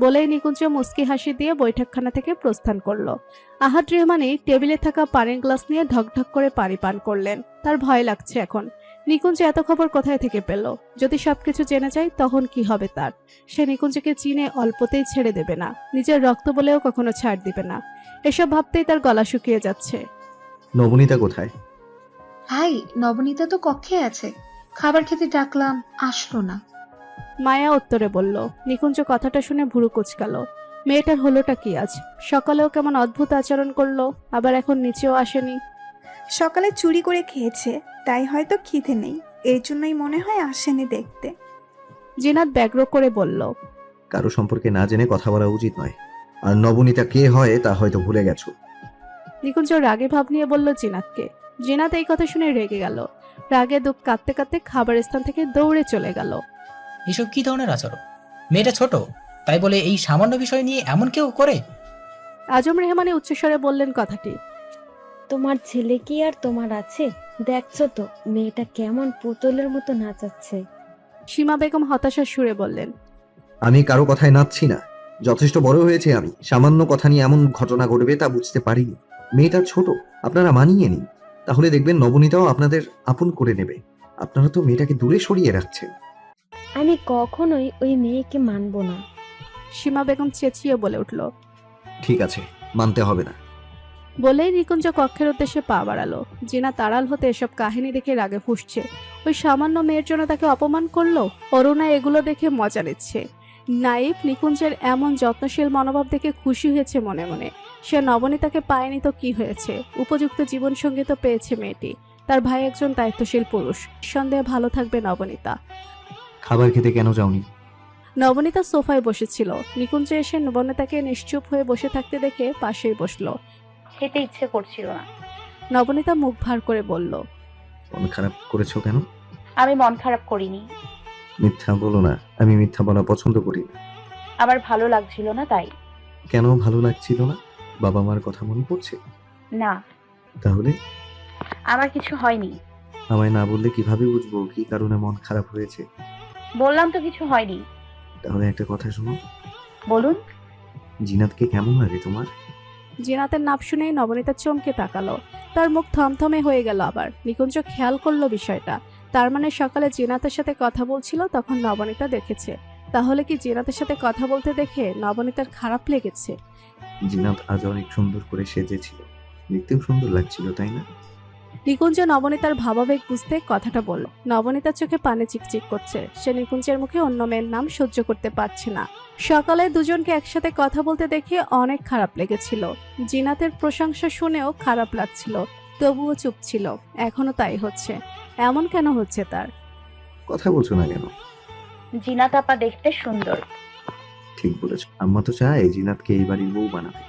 বলেই নিকুঞ্জ মুস্কি হাসি দিয়ে বৈঠকখানা থেকে প্রস্থান করলো। আহাদ রেহমানি টেবিলে থাকা পানির গ্লাস নিয়ে ঢকঢক করে পানি পান করলেন। তার ভয় লাগছে এখন। নিকুঞ্জ এত খবর কোথায় থেকে পেল? যদি সবকিছু জেনে যায় তখন কি হবে তার? সে নিকুঞ্জকে চিনে অল্পতেই ছেড়ে দেবে না, নিজের রক্ত বলেও কখনো ছাড় দিবে না। এসব ভাবতেই তার গলা শুকিয়ে যাচ্ছে। নবনীতা কোথায়? ভাই, নবনীতা তো কক্ষে আছে। খাবার খেতে ডাকলাম, আসলো না। মায়া উত্তরে বলল। নিকুঞ্জ কথাটা শুনে ভুরু কুচকালো। মেয়েটার হলোটা কি আজ? সকালেও কেমন অদ্ভুত আচরণ করলো, আবার এখন নিচেও আসেনি। সকালে চুরি করে খেয়েছে, তাই হয়তো খিদে নেই, এই জন্যই মনে হয় আসেনি দেখতে। জিনাত ব্যগ্র করে বলল। কারো সম্পর্কে না জেনে কথা বলা উচিত নয়। আর নবনীতা কে হয় তা হয়তো ভুলে গেছো। নিকুঞ্জ রাগে ভাব নিয়ে বলল জিনাতকে। জিনাত এই কথা শুনে রেগে গেল। রাগে দুঃখ কাঁদতে কাঁদতে খাবার স্থান থেকে দৌড়ে চলে গেল। এসব কি ধরনের আচরণ? মেয়েটা ছোট, তাই বলে এই সামান্য বিষয় নিয়ে এমন কেউ করে? আজম রেহমানি উচ্চস্বরে বললেন কথাটি। তোমার ছেলে কি আর তোমার আছে? দেখছো তো মেয়েটা কেমন পুতুলের মতো নাচাচ্ছে। সীমা বেগম হতাশার সুরে বললেন। আমি কারো কথায় নাচছি না। যথেষ্ট বড় হয়েছে আমি। সামান্য কথা নিয়ে এমন ঘটনা ঘটবে তা বুঝতে পারিনি। মেয়েটা ছোট, আপনারা মানিয়ে নিন, তাহলে দেখবেন নবনীতাও আপনাদের আপন করে নেবে। আপনারা তো মেয়েটাকে দূরে সরিয়ে রাখছেন। আমি কখনোই ওই মেয়েকে মানবো না। সীমা বেগম চেঁচিয়ে বলে উঠল। ঠিক আছে, মানতে হবে না। বলেই নিকুঞ্জ কক্ষের উদ্দেশ্যে পা বাড়ালো। জিনা তাড়াল হতে এসব কাহিনী দেখে রাগে ফুঁসছে। ওই সামান্য মেয়ের জন্য তাকে অপমান করলো। অরুণা এগুলো দেখে মজা নিচ্ছে। নাইফ নিকুঞ্জের এমন যত্নশীল মনোভাব দেখে খুশি হয়েছে মনে মনে। সে নবনীতাকে পায়নি তো কি হয়েছে, উপযুক্ত জীবনসঙ্গী তো পেয়েছে মেয়েটি। তার ভাই একজন দায়িত্বশীল পুরুষ, সন্দেহে ভালো থাকবে নবনীতা। খাবার খেতে কেন যাওনি? নবনীতা সোফায় বসেছিল। নিকুঞ্জ এসে নবনীতাকে নিশ্চুপ হয়ে বসে থাকতে দেখে পাশেই বসলো। খেতে ইচ্ছে করছিল না। নবনীতা মুখ ভার করে বলল। মন খারাপ করেছো কেন? আমি মন খারাপ করিনি। মিথ্যা বলো না, আমি মিথ্যা বলা পছন্দ করি না। আমার ভালো লাগছিল না তাই। কেন ভালো লাগছিল না? বাবা মার কথা মনে পড়ছে? না। তাহলে? আমার কিছু হয়নি। আমায় না বললে কিভাবে বুঝবো কি কারণে মন খারাপ হয়েছে? বললাম তো কিছু হয়নি। তাহলে একটা কথা শোনো। বলুন। জিনাতকে কেমন লাগে তোমার? জিনাতের নাম শুনেই নবনীতা চমকে তাকালো। তার মুখ থমথমে হয়ে গেল। আবার নিকুঞ্জ খেয়াল করলো বিষয়টা। তার মানে সকালে জিনাতের সাথে কথা বলছিল তখন নবনীতা দেখেছে। তাহলে কি জিনাতের সাথে কথা বলতে দেখে নবনীতার খারাপ লেগেছে? জিনাত আজ অনেক সুন্দর করে সেজেছিল। দেখতেও সুন্দর লাগছিল, তাই না? নিকুঞ্জ নবনীতার ভাবাবেগ বুঝতে কথাটা বলল। নবনীতার চোখে পানি চিকচিক করছে। সে নিকুঞ্জের মুখে অন্য মেয়ের নাম সহ্য করতে পারছে না। সকালে দুজনকে একসাথে কথা বলতে দেখে অনেক খারাপ লেগেছিল। জিনাতের প্রশংসা শুনেও খারাপ লাগছিল, তবুও চুপ ছিল। এখনো তাই হচ্ছে। এমন কেন হচ্ছে তার? কথা বলছো না কেন? জিনাত আপা দেখতে সুন্দর। ঠিক বলেছ, আম্মা তো চায় জিনাতকে এই বাড়ির বউ বানাবে।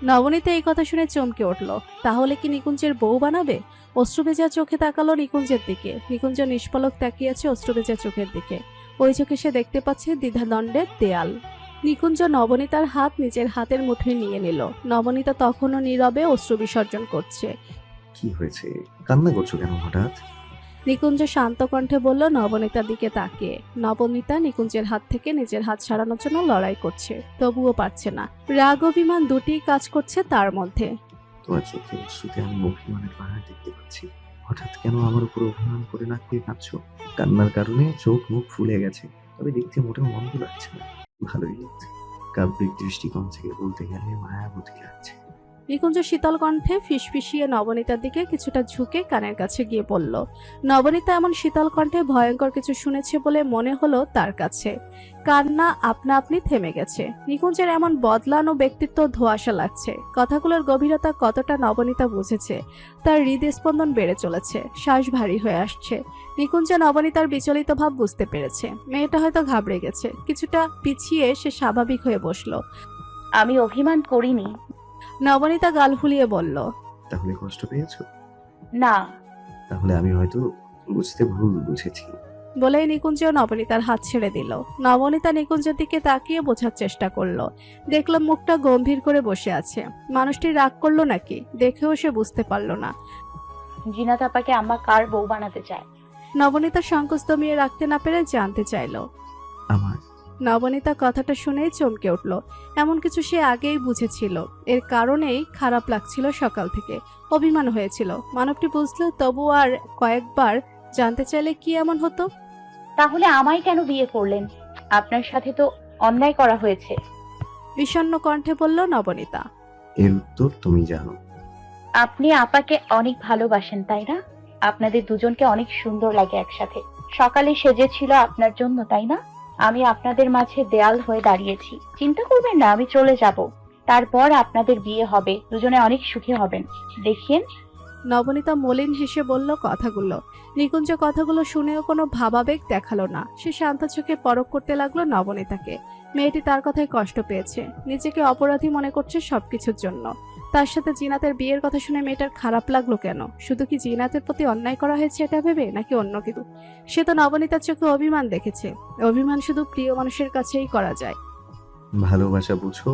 নবনীতা এই কথা শুনে চমকে উঠল। তাহলে কি নিকুঞ্জের বউ বানাবে? অশ্রুভেজা চোখে তাকালো নিকুঞ্জের দিকে। নিকুঞ্জ নিষ্পলক তাকিয়ে আছে অশ্রুভেজা চোখের দিকে। ওই চোখে সে দেখতে পাচ্ছে দ্বিধাদ্বন্দ্বের দেয়াল। নিকুঞ্জ নবনীতার হাত নিজের হাতের মুঠোয় নিয়ে নিল। নবনীতা তখনও নীরবে অশ্রু বিসর্জন করছে। কি হয়েছে, কান্না করছো কেন হঠাৎ? নিকুঞ্জ শান্ত কণ্ঠে বলল নবনীতার দিকে তাকিয়ে। নবনীতা নিকুঞ্জের হাত থেকে নিজের হাত ছাড়ানোর জন্য লড়াই করছে, তবুও পারছে না। রাগ অভিমান দুটিই কাজ করছে তার মধ্যে। তোমার চোখে অশ্রুতে আমি অভিমানের পাহাড় দেখতে পাচ্ছি। হঠাৎ কেন আমার উপর অভিমান করে না খেয়ে কাঁদছো? কান্নার কারণে চোখ মুখ ফুলে গেছে, তবে দেখতে মোটেও মন্দ লাগছে না, ভালোই লাগছে। কাব্যিক দৃষ্টিকোণ থেকে বলতে গেলে মায়াবতী লাগছে। নিকুঞ্জ শীতল কণ্ঠে ফিসফিসিয়ে নবনীতার দিকে কিছুটা ঝুঁকে কানের কাছে গিয়ে বলল। নবনীতা এমন শীতল কণ্ঠে ভয়ঙ্কর কিছু শুনেছে বলে মনে হলো তার কাছে। কান্না আপনা আপনি থেমে গেছে। নিকুঞ্জের এমন বদলানো ব্যক্তিত্ব ধোঁয়াশা লাগছে। কথাগুলোর গভীরতা কতটা নবনীতা বুঝেছে। তার হৃদস্পন্দন বেড়ে চলেছে, শ্বাস ভারী হয়ে আসছে। নিকুঞ্জ নবনীতার বিচলিত ভাব বুঝতে পেরেছে। মেয়েটা হয়তো ঘাবড়ে গেছে। কিছুটা পিছিয়ে সে স্বাভাবিক হয়ে বসলো। আমি অভিমান করিনি। নবনীতা গাল ফুলিয়ে বলল, তাহলে কষ্ট পেয়েছো? না। তাহলে আমি হয়তো বুঝতে ভুল বুঝেছি। বলেই নিকুঞ্জ নবনীতার হাত ছেড়ে দিল। নবনীতা নিকুঞ্জের দিকে তাকিয়ে বোঝার চেষ্টা করলো। দেখলো মুখটা গম্ভীর করে বসে আছে। মানুষটি রাগ করলো নাকি, দেখেও সে বুঝতে পারল না। জিনাত আপাকে আম্মা কার বউ বানাতে চায়? নবনীতা সংকোচ দমিয়ে রাখতে না পেরে জানতে চাইলো। আমার। নবনীতা কথাটা শুনেই চমকে উঠল। এমন কিছু সে আগেই বুঝেছিল। এর কারণেই খারাপ লাগছিল সকাল থেকে, অভিমান হয়েছিল। মানবটি বুঝলো, তবু আর কয়েকবার জানতে চাইলে কি এমন হতো। তাহলে আমায় কেন বিয়ে করলেন? আপনার সাথে তো অন্যায় করা হয়েছে। বিষণ্ণ কণ্ঠে বলল নবনীতা। এর উত্তর তুমি জানো। আপনি আপাকে অনেক ভালোবাসেন, তাই না? আপনাদের দুজনকে অনেক সুন্দর লাগে একসাথে। সকালে সেজেছিল আপনার জন্য, তাই না? আমি আপনাদের মাঝে দেয়াল হয়ে দাঁড়িয়েছি। চিন্তা করবেন না, আমি চলে যাব। তারপর আপনাদের বিয়ে হবে, দুজনে অনেক সুখী হবেন। দেখিয়েন। নবনীতা মলিন হেসে বলল কথাগুলো। নিকুঞ্জ কথাগুলো শুনেও কোনো ভাবাবেগ দেখালো না। সে শান্ত চোখে পরখ করতে লাগলো নবনীতাকে। মেয়েটি তার কথায় কষ্ট পেয়েছে, নিজেকে অপরাধী মনে করছে সবকিছুর জন্য। তার সাথে জিনাতের বিয়ের কথা শুনে মেয়েটার খারাপ লাগলো কেন? শুধু কি জিনাতের প্রতি অন্যায় করা হয়েছে এটা ভেবে, নাকি অন্য কিছু? সে তো নবনীতার চোখে অভিমান দেখেছে। অভিমান শুধু প্রিয় মানুষের কাছেই করা যায়। ভালোবাসা বুঝো?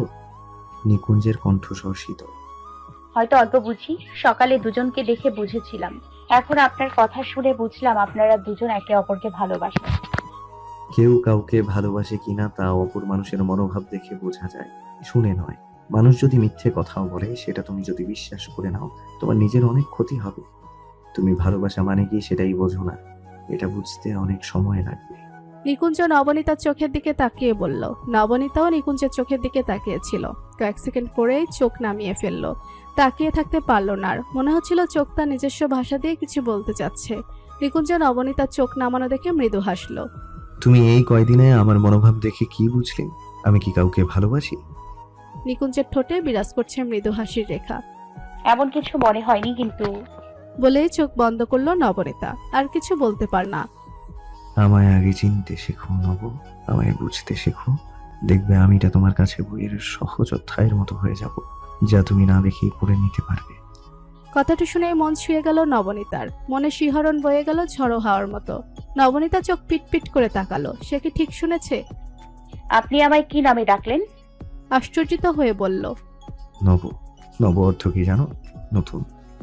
নিকুঞ্জের কণ্ঠস্বর শীতল। হয়তো অল্প বুঝি, সকালে দুজনকে দেখে বুঝেছিলাম। এখন আপনার কথা শুনে বুঝলাম আপনারা দুজন একে অপরকে ভালোবাসেন। কেউ কাউকে ভালোবাসে কিনা তা অপর মানুষের মনোভাব দেখে বোঝা যায়, শুনে নয়। মানুষ যদি মিথ্যে কথাও বলে, সেটা তুমি যদি বিশ্বাস করে নাও, তোমার নিজের অনেক ক্ষতি হবে। তুমি ভালোবাসা মানে কি সেটাই বোঝো না, এটা বুঝতে অনেক সময় লাগবে। নিকুঞ্জ নবনীতার চোখের দিকে তাকিয়ে বলল। নবনীতাও নিকুঞ্জের চোখের দিকে তাকিয়েছিল। কয়েক সেকেন্ড পরেই চোখ নামিয়ে ফেললো। তাকিয়ে থাকতে পারলো না আর। মনে হচ্ছিল চোখ তার নিজস্ব ভাষা দিয়ে কিছু বলতে চাচ্ছে। নিকুঞ্জ নবনীতার চোখ নামানো দেখে মৃদু হাসলো। তুমি এই কয়দিনে আমার মনোভাব দেখে কি বুঝলে? আমি কি কাউকে ভালোবাসি? নিকুঞ্জের ঠোঁটে বিরাজ করছে মৃদু হাসির রেখা। এমন কিছু মনে হয়নি, কিন্তু বলেই চোখ বন্ধ করলো নবনীতা। আর কিছু বলতে পার না। আমায় আগে চিনতে শেখো নব, আমায় বুঝতে শেখো। দেখবে আমিটা তোমার কাছে বইয়ের সহজ অধ্যায়ের মতো হয়ে যাব, যা তুমি না দেখেই পড়ে নিতে পারবে। কথাটা শুনে মন ছুঁয়ে গেল নবনীতার। মনে শিহরণ বয়ে গেল ঝড়ো হাওয়ার মতো। নবনীতা চোখ পিটপিট করে তাকালো। সে কি ঠিক শুনেছে? আপনি আমায় কি নামে ডাকলেন? আশ্চর্যিত হয়ে বলল, নব। নব অর্থ কি জানো? নতুন।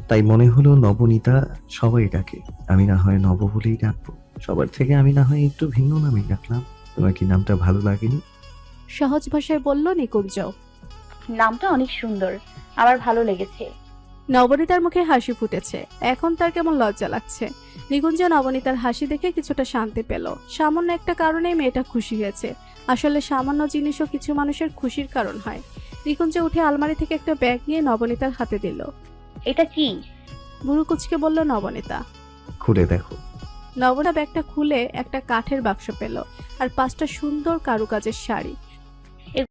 তাই মনে হলো নবনীতা সবাই ডাকে, আমি না হয় নব বলেই ডাকবো। সবার থেকে আমি না হয় একটু ভিন্ন নামেই ডাকলাম। তোমার কি নামটা ভালো লাগেনি? সহজ ভাষায় বলল নিকুঞ্জ। নামটা অনেক সুন্দর, আমার ভালো লেগেছে। নবনীতার মুখে হাসি ফুটেছে। এখন তার কেমন লজ্জা লাগছে। নিকুঞ্জ নবনীতার হাসি দেখে কিছুটা শান্তি পেল। সামান্য একটা কারণেই মেয়েটা খুশি হয়েছে। আসলে সামান্য জিনিসও কিছু মানুষের খুশির কারণ হয়। নিকুঞ্জ উঠে আলমারি থেকে একটা ব্যাগ নিয়ে নবনীতার হাতে দিল। এটা কি? বুড়ো কুচকে বলল নবনীতা। খুলে দেখো। নবনীতা ব্যাগটা খুলে একটা কাঠের বাক্স পেল আর 5টা সুন্দর কারুকাজের শাড়ি।